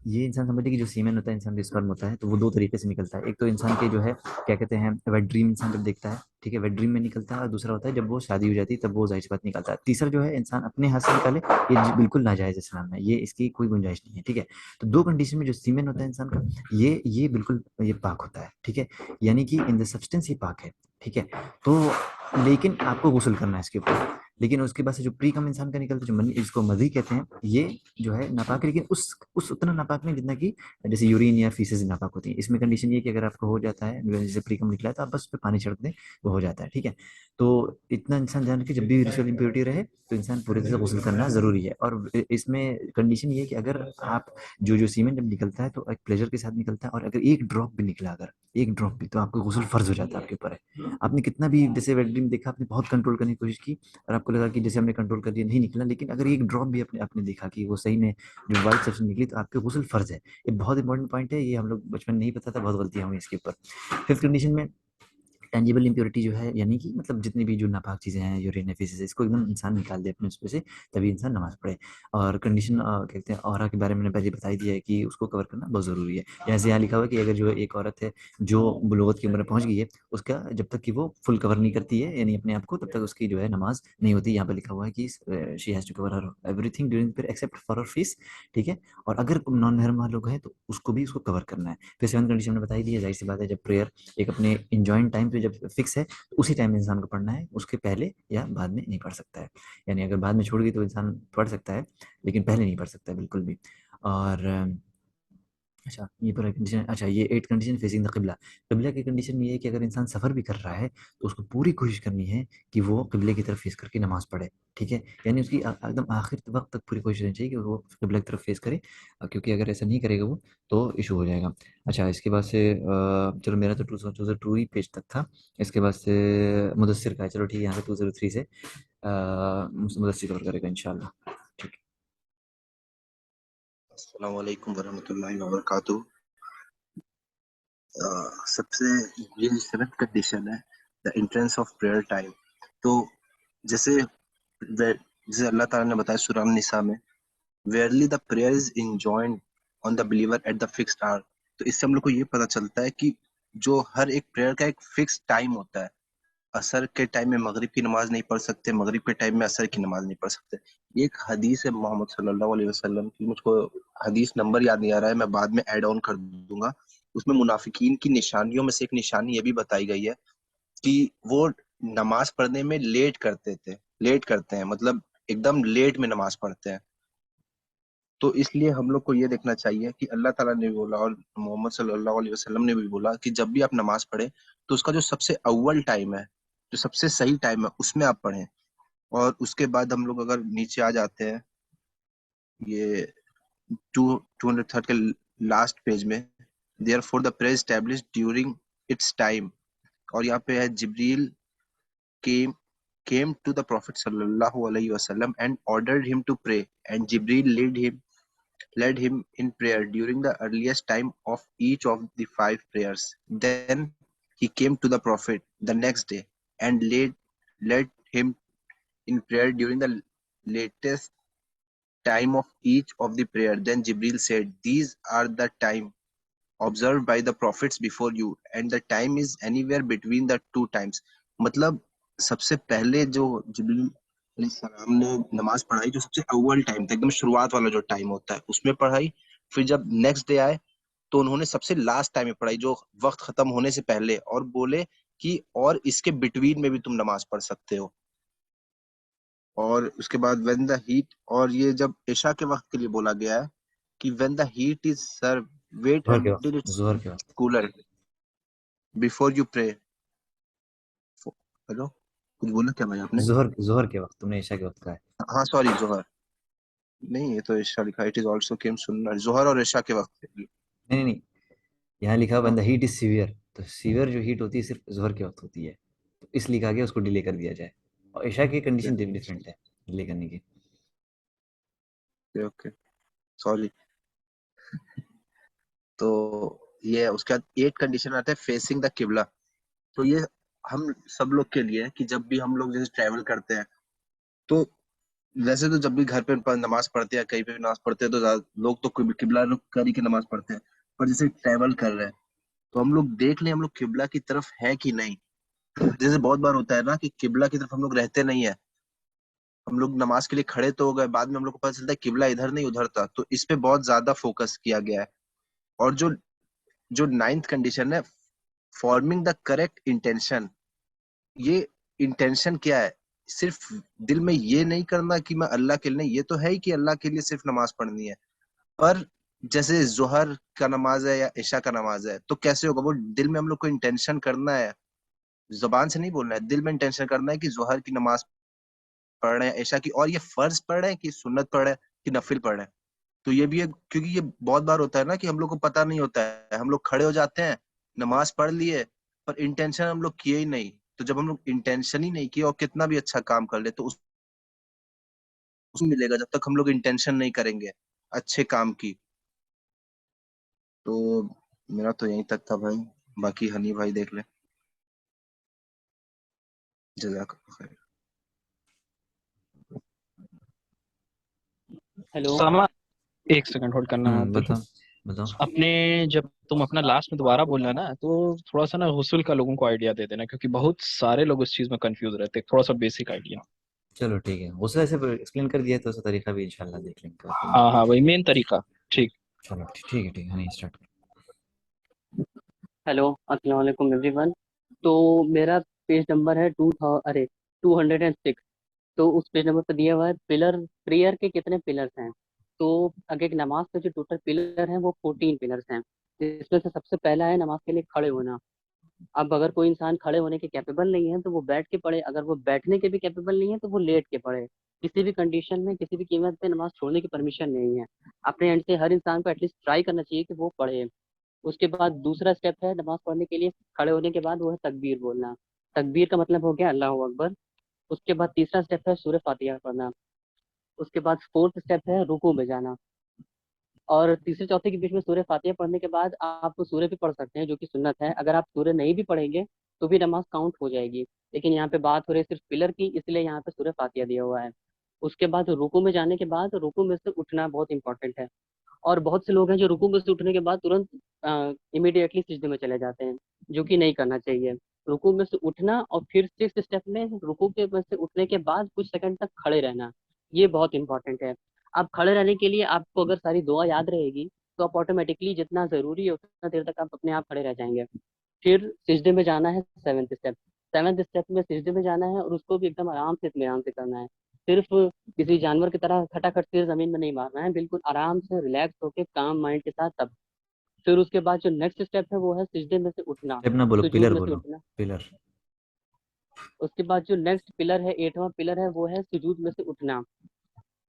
ये इंसान समझते कि जो सीमेन होता है, इंसान का स्पर्म होता है, तो वो दो तरीके से निकलता है। एक तो इंसान के जो है क्या कहते हैं वेट ड्रीम, इंसान जब देखता है, ठीक है, वेट ड्रीम में निकलता है, और दूसरा होता है जब वो शादी हो जाती है तब वो जाहिर सी बात निकलता है। तीसरा जो है इंसान अपने हाथ से निकाले, ये बिल्कुल नाजायज इस्लाम है, ये इसकी कोई गुंजाइश नहीं है, ठीक है। तो दो कंडीशन में जो सीमेन होता है इंसान का, ये बिल्कुल ये पाक होता है, ठीक है, यानी कि इन द सब्सटेंस ये पाक है, ठीक है। तो लेकिन आपको गुस्ल करना है इसके ऊपर, लेकिन उसके बाद से जो प्री कम इंसान का निकलता है, जो मनी इसको मधी कहते हैं, ये जो है नापाक है, लेकिन उस उतना नापाक नहीं जितना कि जैसे यूरिन या फीसेज नापाक होती है। इसमें कंडीशन ये है कि अगर आपको हो जाता है जैसे प्री कम निकला है तो आप बस उस पर पानी छिड़क दें, वो हो जाता है, ठीक है। तो इतना इंसान ध्यान रखे जब भी रिचुअल इम्प्योरिटी रहे तो इंसान पूरी तरह से गुस्ल करना जरूरी है। और इसमें कंडीशन ये है कि अगर आप जो सीमेंट जब निकलता है तो एक प्लेजर के साथ निकलता है, और अगर एक ड्रॉप भी निकला, अगर एक ड्रॉप भी, तो आपको गुस्ल फर्ज हो जाता है आपके ऊपर है। आपने कितना भी जैसे वेट ड्रीम देखा, आपने बहुत कंट्रोल करने की कोशिश की और आपको लगा कि जैसे हमने कंट्रोल कर दिया नहीं निकला, लेकिन अगर एक ड्रॉप भी अपने आपने देखा कि वो सही में जो वाइट सब्सटेंस निकली, तो आपके गुस्ल फर्ज है। ये बहुत इंपॉर्टेंट पॉइंट है, ये हम लोग बचपन में नहीं पता था, बहुत गलतियां हुई इसके ऊपर। फिफ्थ कंडीशन में टेंजिबल इम्प्योरिटी जो है, यानी कि मतलब जितनी भी जो नापाक चीज़ें हैं, यूरिन है, फेसेस है, इसको एकदम इंसान निकाल दे अपने उसमें से, तभी इंसान नमाज पढ़े। और कंडीशन कहते हैं औरा के बारे में मैंने पहले बताई दिया है कि उसको कवर करना बहुत ज़रूरी है। जैसे यहाँ लिखा हुआ है कि अगर जो एक औरत है जो बुलूगत की उम्र में पहुंच गई है, उसका जब तक कि वो फुल कवर नहीं करती है यानी अपने आप को, तब तक उसकी जो है नमाज नहीं होती। यहाँ पर लिखा हुआ है कि she has to cover her everything during period except for her face, ठीक है। और अगर नॉन महरम वाले लोग हैं तो उसको भी उसको कवर करना है। फिर सेवन कंडीशन में बताई दी है, जाहिर सी बात है जब प्रेयर एक अपने इंजॉइंट टाइम पे जब फिक्स है तो उसी टाइम में इंसान को पढ़ना है, उसके पहले या बाद में नहीं पढ़ सकता है। यानी अगर बाद में छोड़ गई तो इंसान पढ़ सकता है, लेकिन पहले नहीं पढ़ सकता है बिल्कुल भी। और अच्छा, ये पूरा कंडीशन। अच्छा, ये 8 कंडीशन फेसिंग द किबला। किबला की कंडीशन में ये है कि अगर इंसान सफ़र भी कर रहा है तो उसको पूरी कोशिश करनी है कि वो किबले की तरफ फेस करके नमाज़ पढ़े, ठीक है। यानी उसकी एकदम आखिर वक़्त तक पूरी कोशिश रहनी चाहिए कि वो किबला की तरफ फेस करे, क्योंकि अगर ऐसा नहीं करेगा वो तो इशू हो जाएगा। अच्छा, इसके बाद से चलो मेरा तो 202 ही पेज तक था। इसके बाद से मुदस्सिर का है, चलो ठीक है, यहाँ से 203 से मुदस्सिर कवर करेगा इंशाल्लाह। ठीक अस्सलाम वालेकुम वरहमतुल्लाहि वबरकातुहू। सबसे ये सेवेंथ कंडीशन है the entrance of prayer time. तो जैसे जैसे अल्लाह ताला ने बताया सूरह निसा में, verily the prayer is enjoined on the believer at the fixed hour. तो इससे हम लोग को ये पता चलता है कि जो हर एक प्रेयर का एक फिक्स टाइम होता है। असर के टाइम में मगरिब की नमाज नहीं पढ़ सकते, मगरिब के टाइम में असर की नमाज नहीं पढ़ सकते। ये एक हदीस है मोहम्मद सल्लल्लाहु अलैहि वसल्लम की, मुझको हदीस नंबर याद नहीं आ रहा है, मैं बाद में ऐड ऑन कर दूंगा। उसमें मुनाफिकीन की निशानियों में से एक निशानी ये भी बताई गई है कि वो नमाज पढ़ने में लेट करते थे। लेट करते हैं, मतलब एकदम लेट में नमाज पढ़ते हैं। तो इसलिए हम लोग को ये देखना चाहिए कि अल्लाह ताला ने भी बोला और मोहम्मद सल्लल्लाहु अलैहि वसल्लम ने भी बोला कि जब भी आप नमाज पढ़े तो उसका जो सबसे अव्वल टाइम है, जो सबसे सही टाइम है, उसमें आप पढ़ें। और उसके बाद हम लोग अगर नीचे आ जाते हैं, ये 203 के लास्ट पेज में, there for the prayer established during its time, और यहाँ पे है जिब्रील came came to the prophet sallallahu alaihi wasallam and ordered him to pray, and Jibril led him in prayer during the earliest time of each of the five prayers. Then he came to the prophet the next day and led him in prayer during the latest time of each of the prayer. Then Jibril said, these are the time observed by the prophets before you, and the time is anywhere between the two times. मतलब सबसे पहले जो जिब्रील अलैहिस्सलाम ने नमाज पढ़ाई, जो सबसे अव्वल टाइम था, एकदम शुरुआत वाला जो टाइम होता है, उसमें पढ़ाई। फिर जब नेक्स्ट डे आए तो उन्होंने सबसे लास्ट टाइम में पढ़ाई, जो वक्त खत्म होने से पहले, और बोले कि और इसके बिटवीन में भी तुम नमाज पढ़ सकते हो। और उसके बाद व्हेन द हीट, और ये जब इशा के वक्त के लिए बोला गया है कि when the heat is severe, wait जोहर के वक्त, अंटिल इट्स जोहर के वक्त, cooler before you pray. Hello, कुछ बोला क्या भाई आपने? जोहर जोहर के वक्त, तुमने ईशा के वक्त कहा है। हाँ सॉरी, जोहर नहीं, ये तो इशा लिखा, इट इज ऑल्सो केम सुन्नत, जोहर और इशा के वक्त। नहीं नहीं नहीं, यहाँ लिखा हाँ, when the heat is severe, तो सीवियर जो हीट होती है सिर्फ जोहर के वक्त होती है, तो इसलिए कहा गया उसको डिले कर दिया जाए। और ईशा की कंडीशन डिफरेंट है डिले करने की। Okay okay, sorry. तो ये उसके बाद 8 कंडीशन आता है फेसिंग द किबला। तो ये हम सब लोग के लिए है कि जब भी हम लोग जैसे ट्रैवल करते हैं, तो वैसे तो जब भी घर पे नमाज पढ़ते हैं, कहीं पे भी नमाज पढ़ते हैं, तो लोग तो किबला रुख कर ही के नमाज पढ़ते हैं। पर जैसे ट्रैवल कर रहे हैं तो हम लोग देख लें हम लोग किबला की तरफ है कि नहीं। जैसे बहुत बार होता है ना कि किबला की तरफ हम लोग रहते नहीं है, हम लोग नमाज के लिए खड़े तो हो गए, बाद में हम लोग को पता चलता है किबला इधर नहीं उधर था। तो इस पे बहुत ज्यादा फोकस किया गया है। और जो जो नाइन्थ कंडीशन है, फॉर्मिंग द करेक्ट इंटेंशन। ये इंटेंशन क्या है? सिर्फ दिल में ये नहीं करना कि मैं अल्लाह के लिए, नहीं, ये तो है ही कि अल्लाह के लिए सिर्फ नमाज पढ़नी है। पर जैसे जोहर का नमाज है या इशा का नमाज है, तो कैसे होगा? वो दिल में हम लोग को इंटेंशन करना है, जबान से नहीं बोलना है, दिल में इंटेंशन करना है कि जोहर की नमाज पढ़ रहे हैं, इशा की, और ये फर्ज पढ़ रहे हैं कि सुन्नत पढ़ रहे हैं कि नफिल पढ़ रहे हैं। तो ये भी है, क्योंकि ये बहुत बार होता है ना कि हम लोग को पता नहीं होता है, हम लोग खड़े हो जाते हैं, नमाज पढ़ लिए, पर इंटेंशन हम लोग किए ही नहीं। तो जब हम लोग इंटेंशन ही नहीं किए और कितना भी अच्छा काम कर ले, तो उसमें मिलेगा जब तक हम लोग इंटेंशन नहीं करेंगे अच्छे काम की। तो मेरा तो यहीं तक था भाई, बाकी हनी भाई देख ले। जज़ाकल्लाह खैर। हेलो। सामा, एक सेकंड होल्ड करना है तो। बताओ बताओ। अपने जब तुम अपना लास्ट में दोबारा बोलना ना, तो थोड़ा सा ना हुसुल का लोगों को आइडिया दे देना, क्योंकि बहुत सारे लोग इस चीज में कंफ्यूज रहते हैं। थोड़ा सा बेसिक आइडिया। चलो ठीक है, उसे ऐसे एक्सप्लेन कर दिया तो उसका तरीका भी इंशाल्लाह देख लेंगे, कोई नहीं। हाँ हाँ, वही मेन तरीका। ठीक। चलो ठीक है, हनी स्टार्ट। हेलो, अस्सलाम वालेकुम एवरीवन। तो मेरा पेज नंबर है 206। तो उस पेज नंबर पर दिया हुआ है पिलर, प्रेयर के कितने पिलर्स हैं। तो अगर एक नमाज के जो टोटल पिलर हैं वो 14 पिलर्स हैं। इसमें से सबसे पहला है नमाज के लिए खड़े होना। अब अगर कोई इंसान खड़े होने के कैपेबल नहीं है तो वो बैठ के पढ़े, अगर वो बैठने के भी कैपेबल नहीं है तो वो लेट के पढ़े। किसी भी कंडीशन में किसी भी कीमत पे नमाज छोड़ने की परमिशन नहीं है। अपने एंड से हर इंसान को एटलीस्ट ट्राई करना चाहिए कि वो पढ़े। उसके बाद दूसरा स्टेप है नमाज पढ़ने के लिए खड़े होने के बाद, वो है तकबीर बोलना। तकबीर का मतलब हो गया अल्लाह अकबर। उसके बाद तीसरा स्टेप है सूरह फातिहा पढ़ना। उसके बाद फोर्थ स्टेप है रुकू में जाना। और तीसरे चौथे के बीच में सूरह फातिहा पढ़ने के बाद आप सूरह भी पढ़ सकते हैं, जो कि सुन्नत है। अगर आप सूरह नहीं भी पढ़ेंगे तो भी नमाज काउंट हो जाएगी। लेकिन यहाँ पे बात हो रही है सिर्फ पिलर की, इसलिए यहाँ पे सूरह फातिहा दिया हुआ है। उसके बाद रुकू में जाने के बाद रुकू में से उठना बहुत इंपॉर्टेंट है। और बहुत से लोग हैं जो रुकू में से उठने के बाद तुरंत इमीडिएटली सिजदे में चले जाते हैं, जो कि नहीं करना चाहिए। रुकू में से उठना और फिर सिक्स स्टेप में रुकू के में से उठने के बाद कुछ सेकंड तक खड़े रहना, ये बहुत इंपॉर्टेंट है। आप खड़े रहने के लिए आपको अगर सारी दुआ याद रहेगी तो आप ऑटोमेटिकली जितना जरूरी है उतना देर तक आप अपने आप खड़े रह जाएंगे। फिर सिजदे में जाना है सेवेंथ स्टेप। सेवन्थ स्टेप में सिजदे में जाना है, और उसको भी एकदम आराम से इत्मीनान से करना है। सिर्फ किसी जानवर की तरह खटाखट सिर जमीन में नहीं मारना है, बिल्कुल आराम से रिलैक्स होके काम माइंड के साथ तब। फिर उसके बाद जो नेक्स्ट स्टेप है वो है सिजदे में से उठना, स्टेप ना बोलो, सुजूद पिलर में से बोलो, उठना। पिलर। उसके बाद जो नेक्स्ट पिलर है, 8वां पिलर है, वो है सुजूद में से उठना।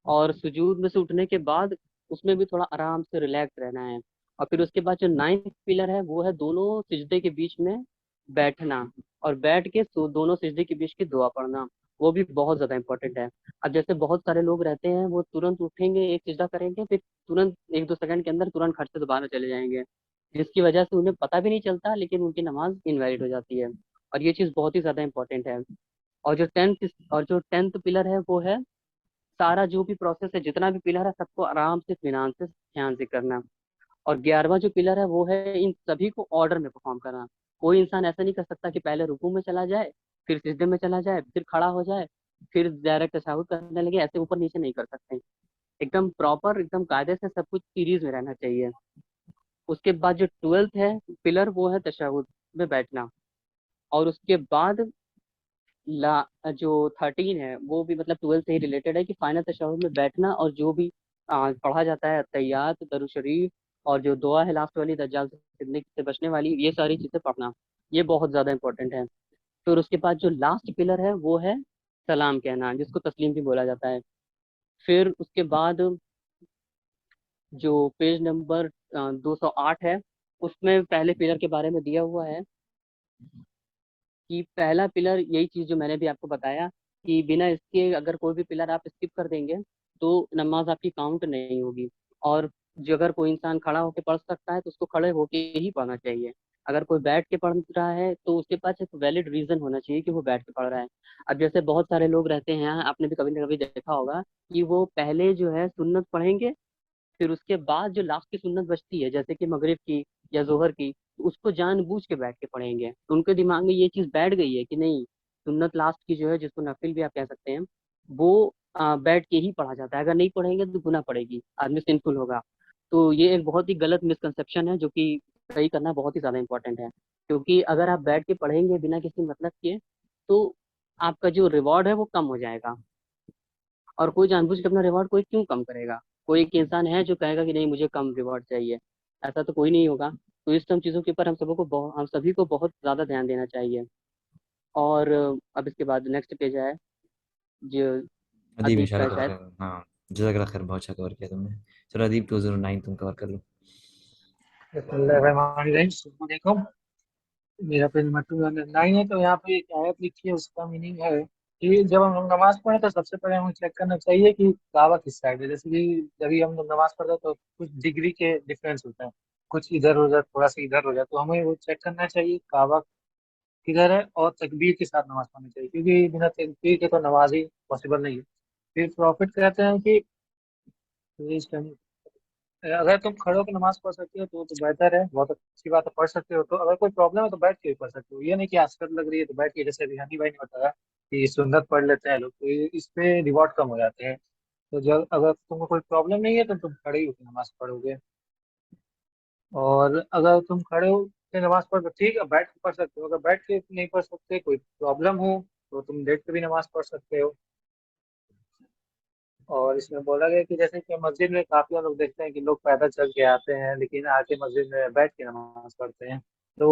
और सुजूद में से उठने के बाद उसमें भी थोड़ा आराम से रिलैक्स रहना है। और फिर उसके बाद जो नाइन्थ पिलर है वो है दोनों सिजदे के बीच में बैठना, और बैठ के दोनों सिजदे के बीच की दुआ पढ़ना। वो भी बहुत ज्यादा इंपॉर्टेंट है। अब जैसे बहुत सारे लोग रहते हैं, वो तुरंत उठेंगे, एक सिजदा करेंगे, फिर तुरंत 1-2 सेकंड के अंदर तुरंत खट से दोबारा चले जाएंगे, जिसकी वजह से उन्हें पता भी नहीं चलता, लेकिन उनकी नमाज इनवैलिड हो जाती है। और ये चीज़ बहुत ही ज्यादा इंपॉर्टेंट है। और जो टेंथ पिलर है वो है सारा जो भी प्रोसेस है, जितना भी पिलर है, सबको आराम से इत्मीनान से ध्यान से करना। और 11वां जो पिलर है वो है इन सभी को ऑर्डर में परफॉर्म करना। कोई इंसान ऐसा नहीं कर सकता कि पहले रुकू में चला जाए, फिर सिजदे में चला जाए, फिर खड़ा हो जाए, फिर डायरेक्ट तशahहुद करने लगे। ऐसे ऊपर नीचे नहीं कर सकते। एकदम प्रॉपर, एकदम कायदे से सब कुछ सीरीज में रहना चाहिए। उसके बाद जो 12th है पिलर, वो है तशahहुद में बैठना। और उसके बाद जो 13 है वो भी मतलब 12 से ही रिलेटेड है, कि फाइनल तशahहुद में बैठना, और जो भी पढ़ा जाता है तैयात दरूद शरीफ, और जो दुआ है लास्ट वाली, दज्जाल से फितने से बचने वाली, ये सारी चीजें पढ़ना। ये बहुत ज्यादा इंपॉर्टेंट है। फिर उसके बाद जो लास्ट पिलर है वो है सलाम कहना, जिसको तस्लीम भी बोला जाता है। फिर उसके बाद जो पेज नंबर 208 है, उसमें पहले पिलर के बारे में दिया हुआ है कि पहला पिलर यही चीज जो मैंने भी आपको बताया, कि बिना इसके अगर कोई भी पिलर आप स्किप कर देंगे तो नमाज आपकी काउंट नहीं होगी। और जो अगर कोई इंसान खड़ा होकर पढ़ सकता है तो उसको खड़े होके ही पढ़ना चाहिए। अगर कोई बैठ के पढ़ रहा है तो उसके पास एक वैलिड रीजन होना चाहिए कि वो बैठ के पढ़ रहा है। अब जैसे बहुत सारे लोग रहते हैं, आपने भी कभी ना कभी देखा होगा, कि वो पहले जो है सुन्नत पढ़ेंगे, फिर उसके बाद जो लास्ट की सुन्नत बचती है, जैसे कि मगरिब की या जोहर की, तो उसको जानबूझ के बैठ के पढ़ेंगे। तो उनके दिमाग में ये चीज बैठ गई है कि नहीं, सुन्नत लास्ट की जो है, जिसको नफिल भी आप कह सकते हैं, वो बैठ के ही पढ़ा जाता है। अगर नहीं पढ़ेंगे तो गुनाह पड़ेगी, आदमी सिंफुल होगा। तो ये एक बहुत ही गलत मिसकंसेप्शन है, जो कि सही करना बहुत ही ज्यादा इंपॉर्टेंट है। क्योंकि अगर आप बैठ के पढ़ेंगे बिना किसी मतलब के, तो आपका जो रिवॉर्ड है वो कम हो जाएगा। और कोई जानबूझ के अपना रिवॉर्ड कोई क्यों कम करेगा? कोई एक इंसान है जो कहेगा कि नहीं मुझे कम रिवॉर्ड चाहिए? ऐसा तो कोई नहीं होगा। तो इस सब चीज़ों के ऊपर हम सभी को बहुत ज़्यादा ध्यान देना चाहिए। और अब इसके बाद नेक्स्ट पेज है, जो अदीब अदीब का इंशाल्लाह है कवर शायद। कर, हाँ जज़ाकल्लाह खैर, बहुत अच्छा कवर किया तुमने। चलो अदीब 209 तुम कवर कर लो। बिस्मिल्लाहिर्रहमानिर्रहीम। मेरा पेज नंबर 209 है। तो यहाँ पे एक आयत लिखी है, उसका मीनिंग है कि जब हम लोग नमाज पढ़े तो सबसे पहले हमें चेक करना चाहिए कि काबा किस साइड है। जैसे कि जब भी हम लोग नमाज पढ़ते हैं तो कुछ डिग्री के डिफरेंस होता है, कुछ इधर हो जाए, थोड़ा सा इधर हो जाए, तो हमें वो चेक करना चाहिए काबा किधर है, और तकबीर के साथ नमाज पढ़नी चाहिए, क्योंकि बिना तकबीर के तो नमाज ही पॉसिबल नहीं है। फिर प्रॉफिट कहते हैं कि अगर तुम खड़े होकर नमाज पढ़ सकते हो तो बेहतर है, बहुत अच्छी बात है, पढ़ सकते हो। तो अगर कोई प्रॉब्लम है तो बैठ के भी पढ़ सकते हो, ये नहीं कि आसकत लग रही है तो बैठ के, जैसे रिहानी भाई ने बताया कि सुन्नत पढ़ लेते हैं लोग, तो इस पे रिवॉर्ड कम हो जाते हैं। तो जब अगर तुमको कोई प्रॉब्लम नहीं है तो तुम खड़े ही होकर नमाज पढ़ोगे। और अगर तुम खड़े होकर नमाज पढ़, ठीक है बैठ के पढ़ सकते हो। अगर बैठ के नहीं पढ़ सकते, कोई प्रॉब्लम हो, तो तुम लेट के भी नमाज पढ़ सकते हो। और इसमें बोला गया कि जैसे कि मस्जिद में काफी लोग देखते हैं कि लोग पैदल चल के आते हैं, लेकिन आके मस्जिद में बैठ के नमाज पढ़ते हैं। तो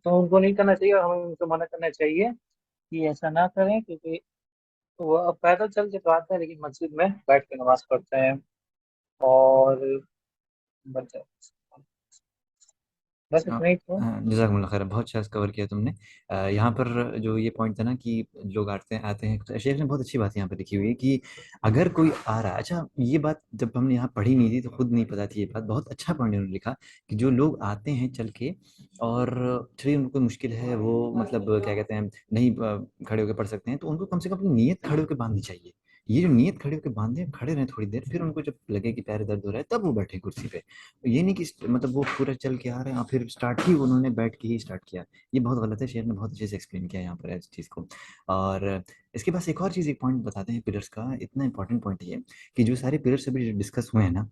उनको नहीं करना चाहिए, और हमें उनको मना करना चाहिए कि ऐसा ना करें, क्योंकि वो अब पैदल चल के तो आते हैं लेकिन मस्जिद में बैठ के नमाज पढ़ते हैं। और बस बस हाँ इतना ही था। हाँ, जज़ाकल्लाह खैर, बहुत अच्छा कवर किया तुमने। यहाँ पर जो ये पॉइंट था ना कि लोग आते हैं आते हैं, तो शेख ने बहुत अच्छी बात यहाँ पे लिखी हुई है कि अगर कोई आ रहा है, अच्छा ये बात जब हमने यहाँ पढ़ी नहीं थी तो खुद नहीं पता थी ये बात, बहुत अच्छा पॉइंट उन्होंने लिखा कि जो लोग आते हैं चल के, और चलिए उनको मुश्किल है, वो मतलब क्या कहते हैं, नहीं खड़े होकर पढ़ सकते हैं, तो उनको कम से कम अपनी नीयत खड़े होकर बांधनी चाहिए। ये जो नीयत खड़े होकर बांधे, खड़े रहें थोड़ी देर, फिर उनको जब लगे कि पैर दर्द हो रहा है तब वो बैठे कुर्सी पे। ये नहीं कि मतलब वो पूरा चल के आ रहे हैं और फिर स्टार्ट ही उन्होंने बैठ के ही स्टार्ट किया। ये बहुत गलत है, शेर ने बहुत अच्छे से एक्सप्लेन किया यहाँ पर इस चीज़ को। और इसके पास एक और चीज़, एक पॉइंट बताते हैं पिलर्स का, इतना इंपॉर्टेंट पॉइंट ये कि जो सारे पिलर्स अभी डिस्कस हुए हैं ना,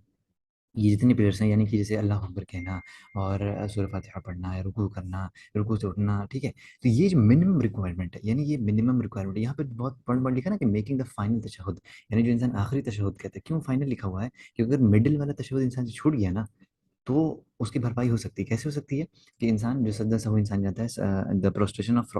ये जितने पिलर्स हैं, यानी कि जैसे अल्लाह अकबर कहना और सूरह फातिहा पढ़ना है, रुकू करना, रुकू से उठना, ठीक है। तो ये जो मिनिमम रिक्वायरमेंट है, यानी ये मिनिमम रिक्वायरमेंट है। यहाँ पे बहुत पॉइंट पॉइंट लिखा ना कि मेकिंग द फाइनल तशहुद, यानी जो इंसान आखिरी तशहुद कहते हैं। क्यों फाइनल लिखा हुआ है? क्योंकि अगर मिडिल वाला तशहुद इंसान से छूट गया ना, तो उसकी भरपाई हो सकती है। कैसे हो सकती है? कि इंसान जो सजदा सहू इंसान जाता है, द प्रोस्ट्रेशन ऑफ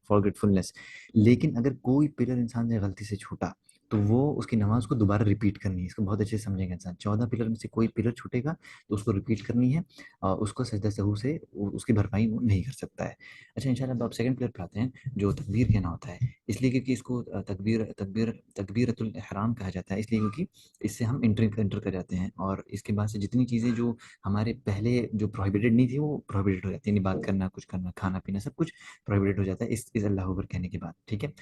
फॉरगेटफुलनेस। लेकिन अगर कोई पिलर इंसान से गलती से छूटा, तो वो उसकी नमाज को दोबारा रिपीट करनी है। इसको बहुत अच्छे से समझेगा इंसान। 14 पिलर में से कोई पिलर छूटेगा तो उसको रिपीट करनी है, और उसको सजदा सहू से उसकी भरपाई वो नहीं कर सकता है। अच्छा, इंशाल्लाह अब आप सेकंड पिलर पे आते हैं, जो तकबीर कहना होता है। इसलिए क्योंकि इसको तकबीरतुल इहराम कहा जाता है, इसलिए क्योंकि इससे हम एंटर कर जाते हैं, और इसके बाद से जितनी चीज़ें जो हमारे पहले जो प्रोहिबिटेड नहीं थी, वो प्रोहिबिटेड हो जाती है। यानी बात करना, कुछ करना, खाना पीना, सब कुछ प्रोहिबिटेड हो जाता है इस अल्लाह अकबर कहने के बाद, ठीक है।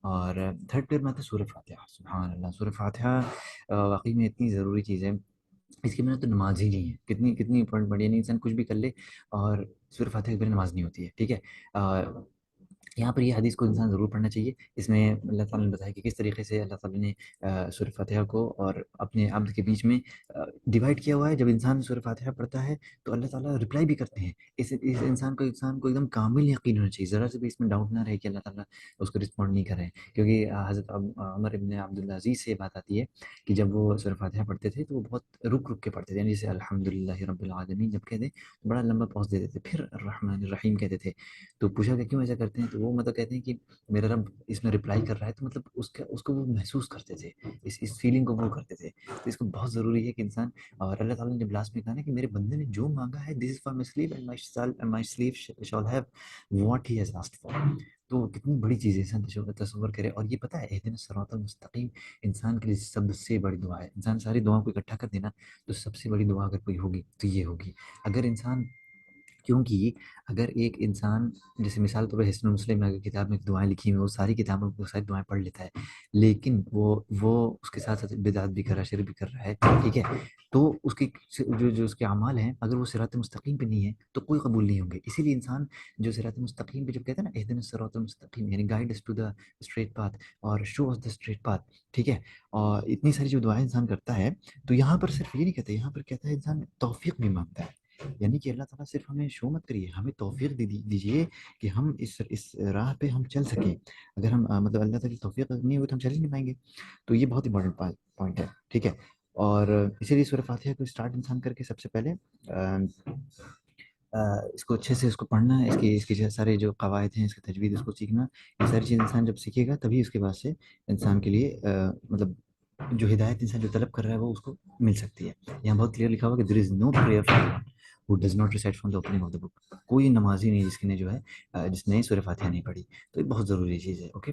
और थर्ड पेयर में आता है सूरह फातिहा। सुभान अल्लाह, सूरह फातिहा वाकई में इतनी ज़रूरी चीज़ है, इसके बिना तो नमाज ही नहीं है। कितनी कितनी इंपॉर्टेंट पढ़ी, यानी इंसान कुछ भी कर ले और सूरह फातिहा के बिना नमाज नहीं होती है, ठीक है। यहाँ पर ये हदीस को इंसान ज़रूर पढ़ना चाहिए। इसमें अल्लाह ताला ने बताया कि किस तरीके से अल्लाह ताला ने सूरह फातिहा को और अपने अब्द के बीच में डिवाइड किया हुआ है। जब इंसान सूरह फातिहा पढ़ता है तो अल्लाह ताला रिप्लाई भी करते हैं। इस इंसान को एकदम कामिल यकीन होना चाहिए, ज़रा से भी इसमें डाउट ना रहे कि अल्लाह ताला उसको रिस्पॉन्ड नहीं कर रहे हैं। क्योंकि हज़रत उमर इब्न अब्दुल अज़ीज़ से ये बात आती है कि जब वो सूरह फातिहा पढ़ते थे तो वो बहुत रुक-रुक के पढ़ते थे। यानी जैसे अल्हम्दुलिल्लाहि रब्बिल आलमीन जब कहते तो बड़ा लंबा पॉज़ दे देते थे, फिर अर्रहमानिर रहीम कहते थे। तो पूछा कि क्यों ऐसा करते हैं? तो वो मतलब कहते हैं कि मेरा रब इसमें रिप्लाई कर रहा है, तो मतलब उसका उसको वो महसूस करते थे, इस फीलिंग को वो करते थे। तो इसको बहुत ज़रूरी है कि इंसान, और अल्लाह ताला ने जब लास्ट में कहा ना कि मेरे बंदे ने जो माँगा है, this is for my sleeve and my sleeve shall have what he has asked for. तो कितनी बड़ी चीज़ है, इंसान तसव्वुर करे। और ये पता है, इहदिना सिरातल मुस्तकीम इंसान के लिए सबसे बड़ी दुआ है। इंसान सारी दुआओं को इकट्ठा कर देना, तो सबसे बड़ी दुआ अगर कोई होगी तो ये होगी। अगर इंसान, क्योंकि अगर एक इंसान, जैसे मिसाल तौर पर हिस्नुल मुस्लिम में अगर किताब में दुआएं लिखी हुई हैं, वो सारी किताबों वो सारी दुआएं पढ़ लेता है, लेकिन वो उसके साथ साथ बिदअत भी कर रहा है, शिर्क भी कर रहा है, ठीक है। तो उसकी जो जो उसके अमाल हैं, अगर वो सिरात मुस्तकीम पे नहीं है तो कोई कबूल नहीं होंगे। इसीलिए इंसान जो सिरात मुस्तकीम पे जब कहता है ना, इहदिना सिरातल मुस्तकीम, यानी guide us to the straight path और show us the straight path, ठीक है। और इतनी सारी जो दुआएं इंसान करता है, तो यहाँ पर सिर्फ ये नहीं कहता, यहाँ पर कहता है इंसान तौफीक भी मांगता है। यानी कि अल्लाह ताला सिर्फ हमें शो मत करिए, हमें तौफीक दीजिए कि हम इस राह पे हम चल सकें। अगर हम मतलब अल्लाह ताला की तौफीक नहीं हुई तो हम चल ही नहीं पाएंगे। तो ये बहुत इंपॉर्टेंट पॉइंट है, ठीक है। और इसीलिए सूरह फातिहा को स्टार्ट इंसान करके सबसे पहले इसको अच्छे से इसको पढ़ना है, इसकी इसके जो सारे जो कवायद हैं, इसका तजवीद इसको सीखना, ये सारी चीज़ इंसान जब सीखेगा तभी उसके बाद से इंसान के लिए मतलब जो हिदायत इंसान जो तलब कर रहा है वो उसको मिल सकती है। यहाँ बहुत क्लियर लिखा हुआ कि there is no prayer for who does not recite from the opening of the book. कोई नमाजी नहीं जिसने जो है जिसने सूरह फातिहा नहीं पढ़ी। तो ये बहुत ज़रूरी चीज़ है, ओके।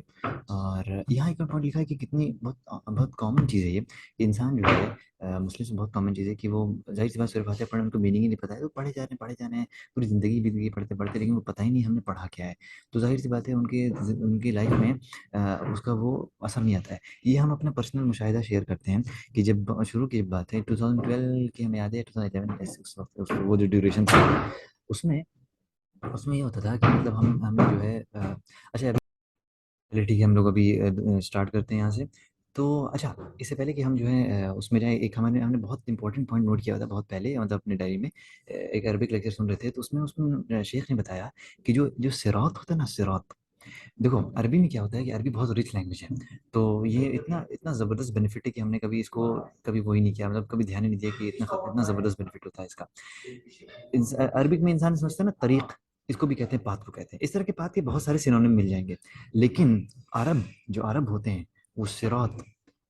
और यहाँ एक और पॉइंट लिखा है कि कितनी बहुत बहुत कॉमन चीज़ है ये, कि इंसान जो है मुस्लिम से बहुत कॉमन चीज़ है कि वो जाहिर सी बात सूरह फातिहा पढ़ने उनको मीनिंग ही नहीं पता है, तो पढ़े जा रहे हैं, पूरी ज़िंदगी बीत गई पढ़ते पढ़ते, लेकिन वो पता ही नहीं हमने पढ़ा क्या है। तो जाहिर सी बात है उनके उनकी लाइफ में उसका वो असर नहीं आता है। ये हम अपना पर्सनल मुशाहिदा शेयर करते हैं कि जब शुरू की बात है 2012 की, हमें याद है 2011 उस वक्त वो जो ड्यूरेशन था, उसमें उसमें ये होता था कि मतलब हमें जो है अच्छा, चलिए ठीक है, हम लोग अभी स्टार्ट करते हैं यहाँ से। तो अच्छा, इससे पहले कि हम जो है उसमें जाए, एक हमारे हमने बहुत इंपॉर्टेंट पॉइंट नोट किया था बहुत पहले, मतलब अपने डायरी में एक अरबिक लेक्चर सुन रहे थे, तो उसमें उसमें शेख ने बताया कि जो जो सिरात होता है ना, सिरात, देखो अरबी में क्या होता है कि अरबी बहुत रिच लैंग्वेज है। तो ये इतना इतना ज़बरदस्त बेनिफिट है कि हमने कभी इसको कभी वो ही नहीं किया, मतलब कभी ध्यान ही नहीं दिया कि इतना इतना ज़बरदस्त बेनिफिट होता है इसका। अरबिक में इंसान समझता है ना, तरीक, इसको भी कहते हैं, पाथ को कहते हैं। इस तरह के पाथ के बहुत सारे सिनोनिम मिल जाएंगे। लेकिन अरब, जो अरब होते हैं, वो सिरात,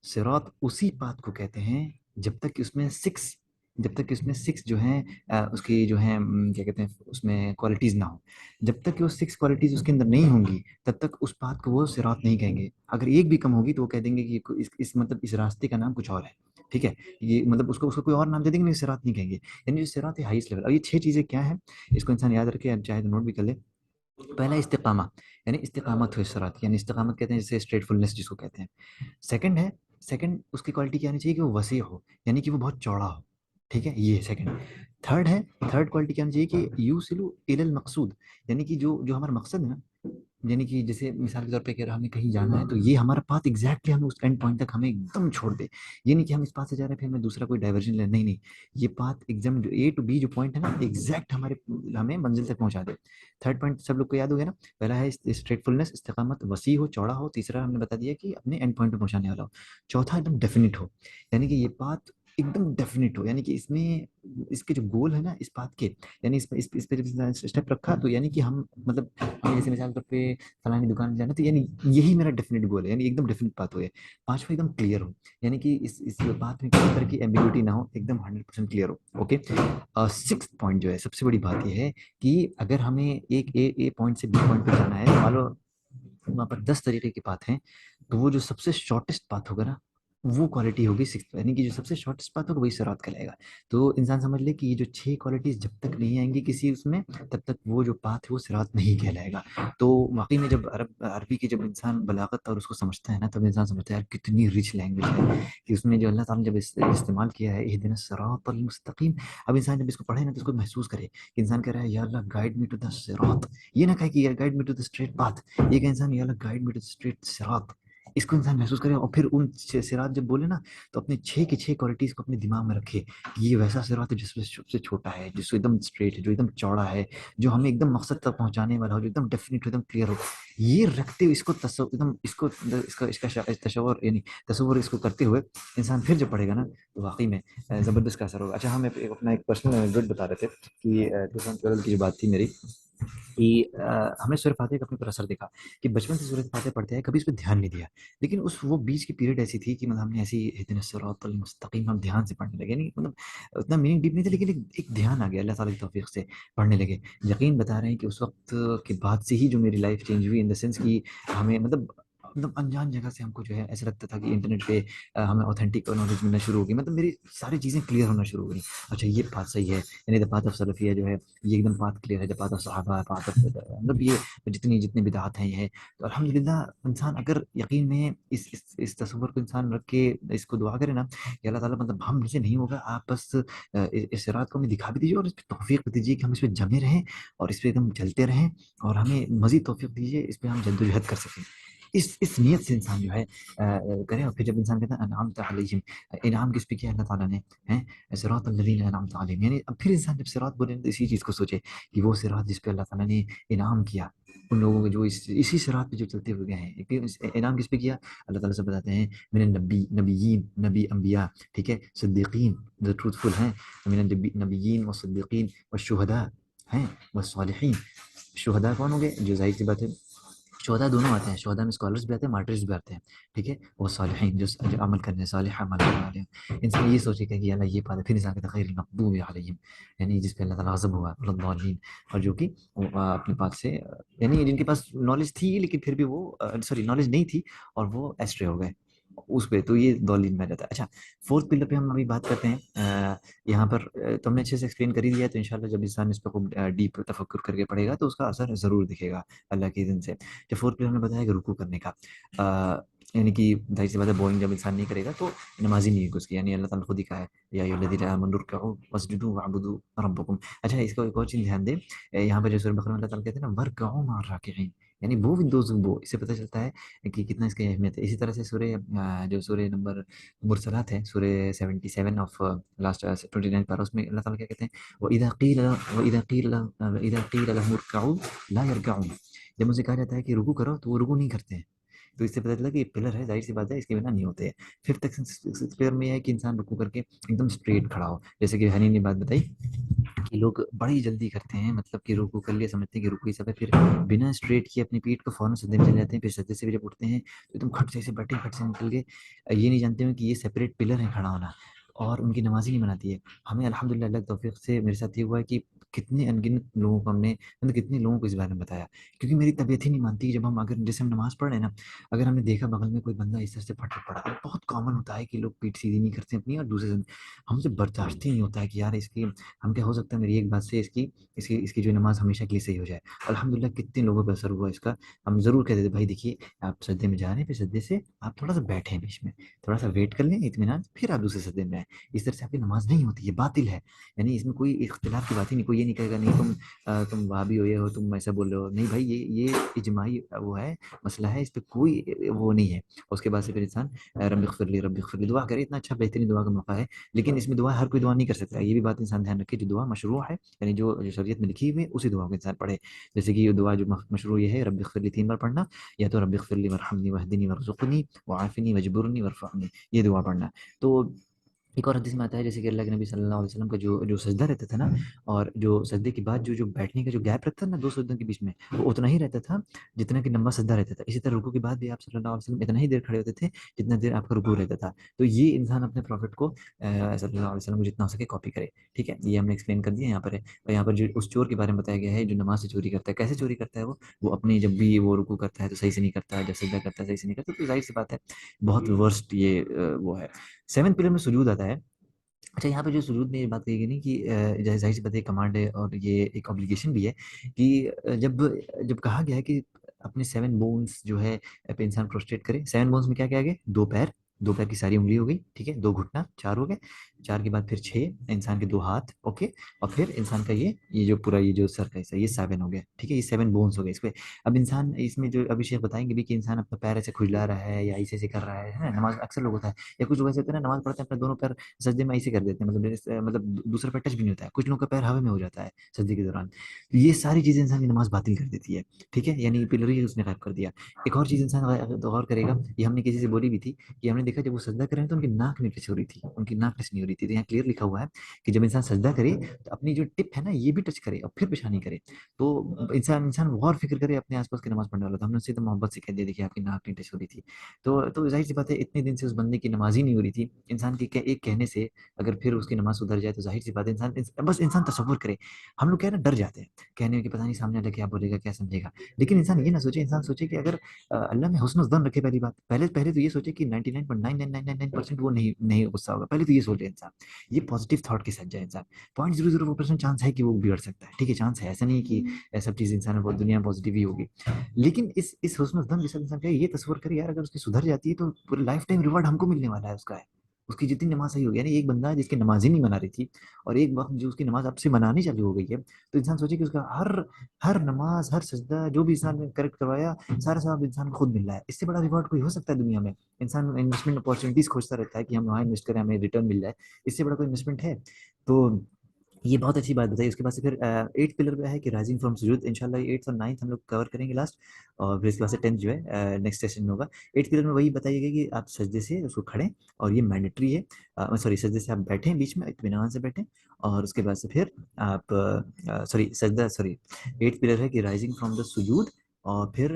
सिरात उसी पाथ को कहते हैं जब तक कि उसमें सिक्स, जब तक कि उसमें सिक्स जो हैं उसकी जो है क्या कहते हैं, उसमें क्वालिटीज़ ना हो। जब तक कि वो सिक्स क्वालिटीज़ उसके अंदर नहीं होंगी, तब तक उस पाथ को वो सिरात नहीं कहेंगे। अगर एक भी कम होगी तो वो कह देंगे कि इस मतलब इस रास्ते का नाम कुछ और है, ठीक है। ये मतलब उसको उसको कोई और नाम दे देंगे, लेकिन सिरात नहीं कहेंगे। यानी जो सिरात है हाईएस्ट लेवल। अब ये 6 चीज़ें क्या हैं, इसको इंसान याद रखे, चाहे तो नोट भी कर ले। पहला इस्तिकामा, यानी इस्तिकामत हो सिरात, यानी इस्तिकामत कहते हैं जैसे स्ट्रेटफुलनेस जिसको कहते हैं। सेकंड है, सेकंड उसकी क्वालिटी क्या आनी चाहिए कि वो वसी हो, यानी कि वो बहुत चौड़ा हो, ठीक है, ये सेकंड। थर्ड है, थर्ड क्वालिटी क्या आनी चाहिए कि यूसिलु इलल मकसूद, यानी कि जो जो हमारा मकसद है ना, यानी कि जैसे मिसाल के तौर पे अगर हमें कहीं जाना है तो ये हमारा पाथ एग्जैक्टली हमें उस एंड पॉइंट तक हमें एकदम छोड़ दे। ये नहीं कि हम इस पाथ से जा रहे हैं फिर हमें दूसरा कोई डाइवर्जन लेना, नहीं नहीं, ये पाथ एकदम ए टू बी जो पॉइंट है ना एग्जैक्ट हमारे हमें मंजिल तक पहुंचा दे। थर्ड पॉइंट सब लोग को याद हो गया ना, पहला है स्ट्रेटफुलनेस, इस्तेकामत, वसी हो, चौड़ा हो। तीसरा हमने बता दिया कि अपने एंड पॉइंट पे पहुंचाने वाला हो। चौथा एकदम डेफिनिट हो, यानी कि ये पाथ एकदम डेफिनिट हो, यानी कि इसमें इसके जो गोल है ना इस बात के, यानी इस पे जब स्टेप रखा तो यानी कि हम मतलब हमें जैसे मिसाल तौर पे फलानी दुकान में जाना तो यानी यही मेरा डेफिनेट गोल है, यानी एकदम डेफिनेट बात हो। पांचवा एकदम क्लियर हो, यानी कि इस बात में किसी तरह की एम्बिग्यूटी ना हो, एकदम 100% क्लियर हो। ओके। सिक्स पॉइंट जो है सबसे बड़ी बात यह है कि अगर हमें एक ए पॉइंट से बी पॉइंट पे जाना है, मान लो वहां पर 10 तरीके की बात है, तो वो जो सबसे शॉर्टेस्ट बात होगा ना वो क्वालिटी होगी सिक्स, यानी कि जो सबसे शॉर्टेस्ट बात होगा वही सिरात कहलाएगा। तो इंसान समझ ले कि ये जो 6 क्वालिटीज जब तक नहीं आएंगी किसी उसमें, तब तक वो जो बात है वो सिरात नहीं कहलाएगा। तो वाकई में जब अरबी की जब इंसान बलागत और उसको समझता है ना, तब इंसान समझता है यार कितनी रिच लैंग्वेज है कि उसमें जो अल्लाह ताला ने जब इस्तेमाल किया है इहदिना सिरातल मुस्तकीम। अब इंसान जब इसको पढ़े ना तो उसको महसूस करे कि इंसान कह रहा है या अल्लाह गाइड मी टू द सिरात, ये ना कहे कि यार guide me to the straight path, ये कहे इंसान या अल्लाह guide me to the straight सिरात। इसको इंसान महसूस करे और फिर उन सिरात जब बोले ना तो अपने 6 की 6 क्वालिटीज को अपने दिमाग में रखे कि ये वैसा सिरात है जिसमें सबसे छोटा है, जिसको एकदम स्ट्रेट है, जो एकदम चौड़ा है, जो हमें एकदम मकसद तक पहुंचाने वाला हो, जो एकदम डेफिनेट एकदम क्लियर हो। ये रखते हुए इसको एकदम इसको इसका इसका तशव्वुर यानी तस्वुर इसको करते हुए इंसान फिर जब पढ़ेगा ना तो वाकई में जबरदस्त का असर होगा। अच्छा हम अपना एक पर्सनल एनेक्डोट बता रहे थे कि 2012 की जो बात थी मेरी कि हमने सूरह फातिहा का अपने पर असर देखा कि बचपन से सूरह फातिहा पढ़ते हैं, कभी इस पर ध्यान नहीं दिया। लेकिन उस वो बीच की पीरियड ऐसी थी कि मतलब हमने ऐसी इतने सिरातल मुस्तकीम हम ध्यान से पढ़ने लगे, नहीं मतलब उतना मीनिंग डीप नहीं था, लेकिन एक ध्यान आ गया अल्लाह ताला की तौफीक से पढ़ने लगे। यकीन बता रहे हैं कि उस वक्त के बाद से ही जो मेरी लाइफ चेंज हुई इन द सेंस कि हमें मतलब अनजान जगह से हमको जो है ऐसा लगता था कि इंटरनेट पे हमें ऑथेंटिक नॉलेज मिलना शुरू हो गई, मतलब मेरी सारी चीज़ें क्लियर होना शुरू हो गई। अच्छा ये बात सही है, यानी द पाथ ऑफ सलफिया जो है ये एकदम बात क्लियर है, द पाथ ऑफ सहाबा, पाथ ऑफ मतलब ये जितनी जितनी बिदअत हैं ये है। तो अल्हम्दुलिल्लाह इंसान अगर यकीन में इस तसव्वुर को इंसान रख के इसको दुआ करे ना कि अल्लाह ताला मतलब हमसे नहीं होगा, आप बस इस रात को हमें दिखा भी दीजिए और इस पे तौफीक भी दीजिए कि हम इस पे जमे रहें और इस पे एकदम चलते रहें, और हमें मजीद तौफीक दीजिए इस पे हम जद्दोजहद कर सकें। इस नीयत से इंसान जो है करे। और फिर जब इंसान कहता है अनअमत अलैहिम, इनाम किस पे किया अल्लाह ताला ने, हैं सिरातल लज़ीना अनअमत अलैहिम, यानी अब फिर इंसान जब सिरात बोले तो इसी चीज़ को सोचे कि वो सिरात जिस पे अल्लाह ताला ने इनाम किया उन लोगों को जो इसी सिरात पे जो चलते हुए गए हैं। इनाम किस पे किया, अल्लाह ताला से बताते हैं मिनन नबीयीन, नबी अंबिया, ठीक है, सिद्दीकीन जो ट्रूथफुल हैं, मिनन नबीयीन व सिद्दीकीन व शुहदा हैं व सालिहीन। शुहदा कौन हो गए, जो जाहिर सी बात है शोहदा दोनों आते हैं, शोहदा में स्कॉलर्स भी आते हैं, मार्टर्स भी आते हैं, ठीक है। वो सालिहीन जो अमल करने सालिह अमल करने वाले हैं। इंसान ये सोचेगा कि अल्लाह ये बात है, फिर इंसान कहता है गैरिल मग़दूबि अलैहिम, यानी जिस पे अल्लाह ताला गज़ब हुआ, वलद्दालिन, और जो कि अपने पास से यानी जिनके पास नॉलेज थी लेकिन फिर भी वो सॉरी नॉलेज नहीं थी और वो एस्ट्रे हो गए उस पे, तो ये दौलीन में रहता है। अच्छा फोर्थ पिलर पे हम अभी बात करते हैं। यहाँ पर तो हमने अच्छे से एक्सप्लेन कर ही दिया है, तो इंशाल्लाह जब इंसान इस पर खूब डीप तफक्कुर करके पढ़ेगा तो उसका असर ज़रूर दिखेगा अल्लाह के दिन से। जब फोर्थ पिलर हमने बताया कि रुकू करने का, यानी कि जाहिर सी बात है बोइंग जब इंसान नहीं करेगा तो नमाज ही नहीं है उसकी, यानी अल्लाह ताला खुद ही कहा है या अय्युहल्लज़ीना आमनू रुक्कू वस्जुदू वअबुदू रब्बकुम। अच्छा इसको एक और चीज़ ध्यान दें, यहाँ पर जो सूरह बकरा में अल्लाह ताला कहते हैं ना वरकऊ मअर राकिईन, यानी वो विंडोज वो, इससे पता चलता है कि कितना इसकी अहमियत है। इसी तरह से जो सूरह नंबर मुरसलात है, सूरह 77 ऑफ लास्ट 29 पारा, उसमें अल्लाह ताला क्या कहते हैं, वइज़ा क़ील लहुम उरकऊ ला यरकऊन, जब मुझे कहा जाता है कि रुकू करो तो वो रुकू नहीं करते हैं। तो इससे पता चला कि ये पिलर है, जाहिर सी बात है इसके बिना नहीं होते हैं। फिफ्थ पिलर में यह है कि इंसान रुकू करके एकदम स्ट्रेट खड़ा हो, जैसे कि हनी ने बात बताई कि लोग बड़ी जल्दी करते हैं, मतलब कि रुकू कर लिए समझते हैं कि रुकू ही सब है, फिर बिना स्ट्रेट किए अपनी पीठ को फौरन सजदे में चले जाते हैं, फिर सजदे से भी जब उठते हैं तो एकदम खट से ऐसे बैठे खट से निकल गए, ये नहीं जानते हैं कि ये सेपरेट पिलर है खड़ा होना, और उनकी नमाज ही नहीं बनाती है। हमें अल्हम्दुलिल्लाह अल्लाह की तौफीक से मेरे साथ ये हुआ है कि कितने अनगिनत लोगों को हमने मतलब कितने लोगों को इस बारे में बताया, क्योंकि मेरी तबीयत ही नहीं मानती कि जब हम अगर जैसे हम नमाज पढ़ रहे हैं ना, अगर हमने देखा बगल में कोई बंदा इस तरह से फट पड़ा, अब बहुत कॉमन होता है कि लोग पीठ सीधी नहीं करते अपनी और दूसरे से, हमसे बर्दाश्त ही नहीं होता है कि यार इसकी हम क्या हो सकता है मेरी एक बात से इसकी इसकी इसकी जो नमाज हमेशा के लिए सही हो जाए। अल्हम्दुलिल्लाह कितने लोगों पर असर हुआ इसका। हम ज़रूर कहते थे भाई देखिए आप सज्दे में जा रहे हैं, फिर सज्दे से आप थोड़ा सा बैठें बीच में, थोड़ा सा वेट कर लें इत्मीनान, फिर आप दूसरे सज्दे में आए, इस तरह से आपकी नमाज नहीं होती, ये बातिल है। यानी इसमें कोई इख्तिलाफ की बात ही नहीं, कोई ये नहीं कहेगा नहीं तुम वहाबी हो, ये हो, तुम ऐसा बोल रहे हो। नहीं भाई, ये इजमाही वो है, मसला है, इस पे कोई वो नहीं है। उसके बाद से फिर इंसान रब्बिग़फिरली दुआ करे। इतना अच्छा बेहतरीन दुआ का मौका है, लेकिन इसमें दुआ हर कोई दुआ नहीं कर सकता है। ये भी बात इंसान ध्यान रखे, जो दुआ मशरू है, यानी जो शरीयत में लिखी हुई है, उसी दुआ को इंसान पढ़े। जैसे कि ये दुआ जो मशरू ये है, रब्बिग़फिरली 3 बार पढ़ना, या तो रब्बिग़फिरली वरहमनी वहदिनी वरज़ुक़नी वआफ़िनी वजबुरनी वरफ़अनी, ये दुआ पढ़ना। तो एक और हदीस में आता है, जैसे कि अल्लाह के नबी सल्लल्लाहु अलैहि वसल्लम का जो सजदा रहता था ना, और जो सजदे के बाद जो बैठने का जो गैप रहता था ना 2 सजदों के बीच में, वो उतना ही रहता था जितना कि लंबा सजदा रहता था। इसी तरह रुकू के बाद भी आप सल्लल्लाहु अलैहि वसल्लम इतना ही देर खड़े होते थे जितना देर आपका रुकू रहता था। तो ये इंसान अपने प्रॉफिट को सल्लल्लाहु अलैहि वसल्लम को जितना हो सके कॉपी करे। ठीक है, ये हमने एक्सप्लेन कर दिया यहाँ पर है। और यहाँ पर जो उस चोर के बारे में बताया गया है जो नमाज से चोरी करता है। कैसे चोरी करता है वो अपनी जब भी वो रुकू करता है तो सही से नहीं करता है, जब सजदा करता है सही से नहीं करता, तो जाहिर सी बात है बहुत वर्स्ट ये वो है। 7th पिलर में सुजूद आता है। अच्छा, यहाँ पे जो सुजूद में ये बात कही गई नहीं कि ज़ाहिर सी बात है कमांड है और ये एक ऑब्लिगेशन भी है कि जब जब कहा गया है कि अपने 7 बोन्स जो है पे इंसान प्रोस्ट्रेट करे। 7 बोन्स में क्या-क्या आ गए? 2 पैर की सारी उँगली हो गई, ठीक है? 2 घुटना, 4 हो गए। 4 के बाद फिर 6 इंसान के 2 हाथ, ओके? और फिर इंसान का ये जो पूरा ये जो सर का हिस्सा, ये 7 हो गया, ठीक है? ये 7 बोन्स हो गए इसमें। अब इंसान इसमें जो अभी शेख बताएँगे भी कि इंसान अपना पैर ऐसे खुजला रहा है या ऐसे-ऐसे कर रहा है ना? नमाज़ अक्सर लोग होता है, या कुछ लोग ऐसे होते हैं ना, नमाज़ पढ़ते हैं अपने दोनों पैर सजदे में ऐसे कर देते हैं, मतलब दूसरा पैर टच भी नहीं होता है। कुछ लोगों का पैर हवा में हो जाता है सजदे के दौरान। तो ये सारी चीज़ें इंसान की नमाज़ बातिल कर देती है, ठीक है? यानी पिलर ही उसने गायब कर दिया। एक और चीज़ इंसान गौर करेगा, ये हमने किसी से बोली भी थी कि हमने देखा जब वो सजदा कर रहे हैं तो उनकी नाक नहीं टच हो रही थी, उनकी नाक टच नहीं हो रही थी। तो यहाँ क्लियर लिखा हुआ है कि जब इंसान सजदा करे तो अपनी जो टिप है ना ये भी टच करे और फिर पेशानी करे। तो इंसान इंसान गौर फ़िक्र करे अपने आस-पास की नमाज़ पढ़ने वाला। तो हमने उससे तो मोहब्बत से कह दिया, देखिए आपकी नाक नहीं टच हो रही थी। तो ज़ाहिर-सी बात है इतने दिन से उस बंदे की नमाज़ ही नहीं हो रही थी। इंसान के एक कहने से अगर फिर उसकी नमाज़ सुधर जाए तो ज़ाहिर-सी बात है बस इंसान तसव्वुर करे। हम लोग क्या है ना डर जाते हैं, कहने में कि पता नहीं सामने वाला क्या बोलेगा, क्या समझेगा। लेकिन इंसान ये ना सोचे, इंसान सोचे कि अगर अल्लाह में हुस्न ज़न रखे। पहली बात, पहले पहले तो ये सोचे कि 99.99999% वो नहीं नहीं गुस्सा होगा। पहले तो ये सोचे इंसान। ये पॉज़िटिव थॉट के साथ जाए इंसान। 0.001% चांस है कि वो बिगड़ सकता है, ठीक है? चांस है, ऐसा नहीं है कि सब चीज़ इंसान में दुनिया में पॉज़िटिव ही होगी। लेकिन इस हुस्न ज़न के साथ इंसान क्या है, ये तसव्वुर करे यार अगर उसकी सुधर जाती है तो पूरा लाइफ़ टाइम रिवार्ड हमको मिलने वाला है उसका। उसकी जितनी नमाज़ सही होगी, यानी एक बंदा है जिसकी नमाज़ ही नहीं मना रही थी और एक वक़्त जो उसकी नमाज़ अब से मनानी चालू हो गई है, तो इंसान सोचे कि उसका हर हर नमाज़, हर सजदा जो भी इंसान ने करेक्ट करवाया, सारा सवाब इंसान को खुद मिल रहा है। इससे बड़ा रिवॉर्ड कोई हो सकता है दुनिया में? इंसान इन्वेस्टमेंट अपॉर्च्युनिटीज़ खोजता रहता है कि हम वहाँ इन्वेस्ट करें, हमें रिटर्न मिल जाए। इससे बड़ा कोई इन्वेस्टमेंट है? तो ये बहुत अच्छी बात बताई। उसके बाद से फिर 8th पिलर पे है कि राइजिंग फ्रॉम सुजूद। इंशाल्लाह ये 8th और 9th हम लोग कवर करेंगे लास्ट, और फिर इसके बाद से 10th जो है नेक्स्ट सेशन में होगा। 8th पिलर में वही बताइए गया कि आप सजदे से उसको खड़ें, और ये मैंडेटरी है। सॉरी, सजदे से आप बैठें बीच में, इत्मीनान से बैठें, और उसके बाद से फिर आप सॉरी 8th पिलर है कि राइजिंग फ्रॉम द सुजूद, और फिर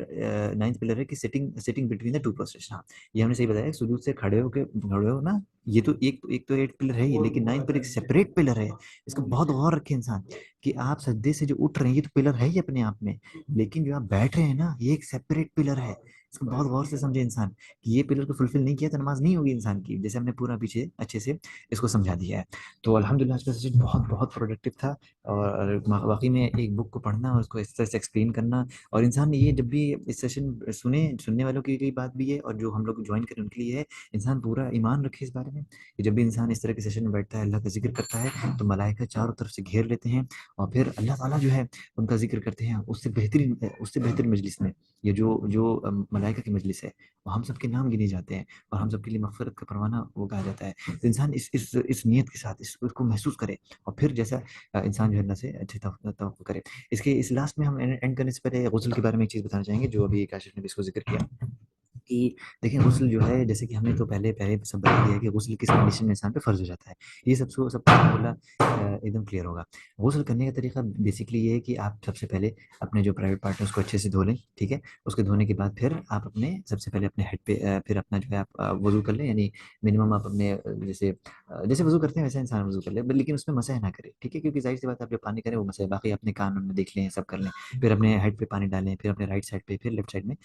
9th पिलर है कि sitting sitting between the 2 prostration. हाँ, ये हमने सही बताया, सुजूद से खड़े हो ना, ये तो एक तो 8th पिलर है ही, लेकिन 9th पिलर एक सेपरेट पिलर है। इसको बहुत गौर रखे इंसान कि आप सजदे से जो उठ रहे हैं ये तो पिलर है ही अपने आप में, लेकिन जो आप बैठ रहे हैं ना ये एक सेपरेट पिलर है। इसको बहुत गौर से समझे इंसान कि ये पिलर को फुलफिल नहीं किया तो नमाज नहीं होगी इंसान की। जैसे हमने पूरा पीछे अच्छे से इसको समझा दिया है। तो अल्हम्दुलिल्लाह आज का सेशन बहुत बहुत प्रोडक्टिव था, और वाकई में एक बुक को पढ़ना और उसको इस तरह से एक्सप्लेन करना, और इंसान ये जब भी इस सेशन सुनने वालों के लिए बात भी है और जो हम लोग ज्वाइन करें उनके लिए है, इंसान पूरा ईमान रखे इस बारे में कि जब भी इंसान इस तरह के सेशन में बैठता है, अल्लाह का ज़िक्र करता है, तो मलाइका चारों तरफ से घेर लेते हैं, और फिर अल्लाह ताला जो है उनका ज़िक्र करते हैं उससे बेहतरीन मजलिस में। ये जो मलाइका की मजलिस है, वो हम सबके नाम गिने जाते हैं और हम सबके लिए मग़फ़िरत का परवाना वो कहा जाता है। तो इंसान इस नियत के साथ इसको महसूस करे, और फिर जैसा इंसान जो है अल्लाह से अच्छी तवक्कुल करे। इस लास्ट में हम एंड करने से पहले गुस्ल के बारे में एक चीज़ बताना चाहेंगे, जो अभी काशिफ़ ने भी इसको ज़िक्र किया कि देखिए गुस्ल जो है, जैसे कि हमने तो पहले पहले सब बता दिया है कि गुस्ल किस कंडीशन में इंसान पे फ़र्ज़ हो जाता है। ये सबको मामला एकदम क्लियर होगा। गुस्ल करने का तरीका बेसिकली ये है कि आप सबसे पहले अपने जो प्राइवेट पार्ट है उसको अच्छे से धो लें, ठीक है? उसके धोने के बाद फिर आप अपने सबसे पहले अपने हेड पे फिर अपना जो है आप वज़ू कर लें, यानी मिनिमम आप अपने जैसे वज़ू करते हैं वैसे इंसान वज़ू कर ले, लेकिन उसमें मसह ना करें, ठीक है? क्योंकि ज़ाहिर-सी बात है आप जो पानी करें वो मसह, बाकी अपने कान में देख लें, सब कर लें। फिर अपने हेड पे पानी डालें, फिर अपने राइट साइड पे, फिर लेफ्ट साइड में।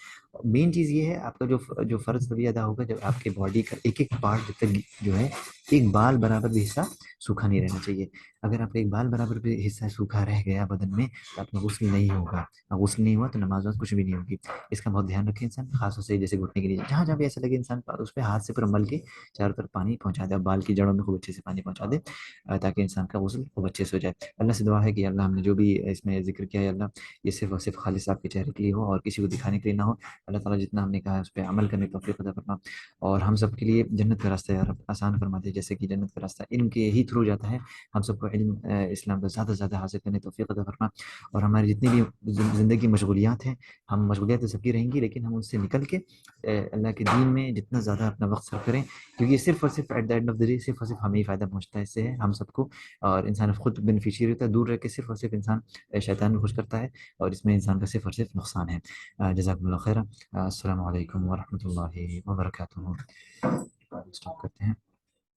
मेन चीज़ ये है आपका जो फ़र्ज़ तभी अदा होगा जब आपके बॉडी का एक-एक पार्ट जब तक जो है एक बाल बराबर भी हिस्सा सूखा नहीं रहना चाहिए। अगर आपका एक बाल बराबर भी हिस्सा सूखा रह गया बदन में तो आपका गुस्ल नहीं होगा, और गुस्ल नहीं हुआ तो नमाज वमाज कुछ भी नहीं होगी। इसका बहुत ध्यान रखें इंसान, खासतौर से जैसे घुटने के नीचे जहाँ जहाँ भी ऐसा लगे इंसान उस पर हाथ से पूरा मल के चारों तरफ पानी पहुंचा दे, और बाल की जड़ों में खूब अच्छे से पानी पहुंचा दे, ताकि इंसान का गुस्ल खूब अच्छे से हो जाए। अल्लाह से दुआ है कि अल्लाह हमने जो भी इसमें जिक्र किया है अल्लाह ये सिर्फ और सिर्फ खालिस आपके चेहरे के लिए हो और किसी को दिखाने के लिए ना हो। अल्लाह ताला जितना हमने कहा है उस पर अमल करने की तौफीक अता फरमा, और हम सब के लिए जन्नत का रास्ता यार आसान फरमा दे, जैसे कि जन्नत का रास्ता इल्म के ही थ्रू जाता है। हम सबको इल्म इस्लाम का ज़्यादा से ज़्यादा हासिल करने की तौफीक अता फरमा, और हमारी जितनी भी ज़िंदगी मशगूलियात हैं, हम मशगूलियात तो सबकी रहेंगी लेकिन हम उनसे निकल के अल्लाह के दीन में जितना ज़्यादा अपना वक्त सर्व करें, क्योंकि सिर्फ और सिर्फ at the end of the day सिर्फ और सिर्फ हमें ही फ़ायदा पहुंचता है इससे, है हम सबको, और इंसान खुद बेनिफिशियरी होता है। दूर रह के सिर्फ और सिर्फ इंसान शैतान को खुश करता है, और इसमें इंसान का सिर्फ और सिर्फ नुकसान है। जज़ाकुमुल्लाह खैरा। अस्सलामु अलैकुम वरहमतुल्लाहि वबरकातुहू। स्टॉप करते हैं।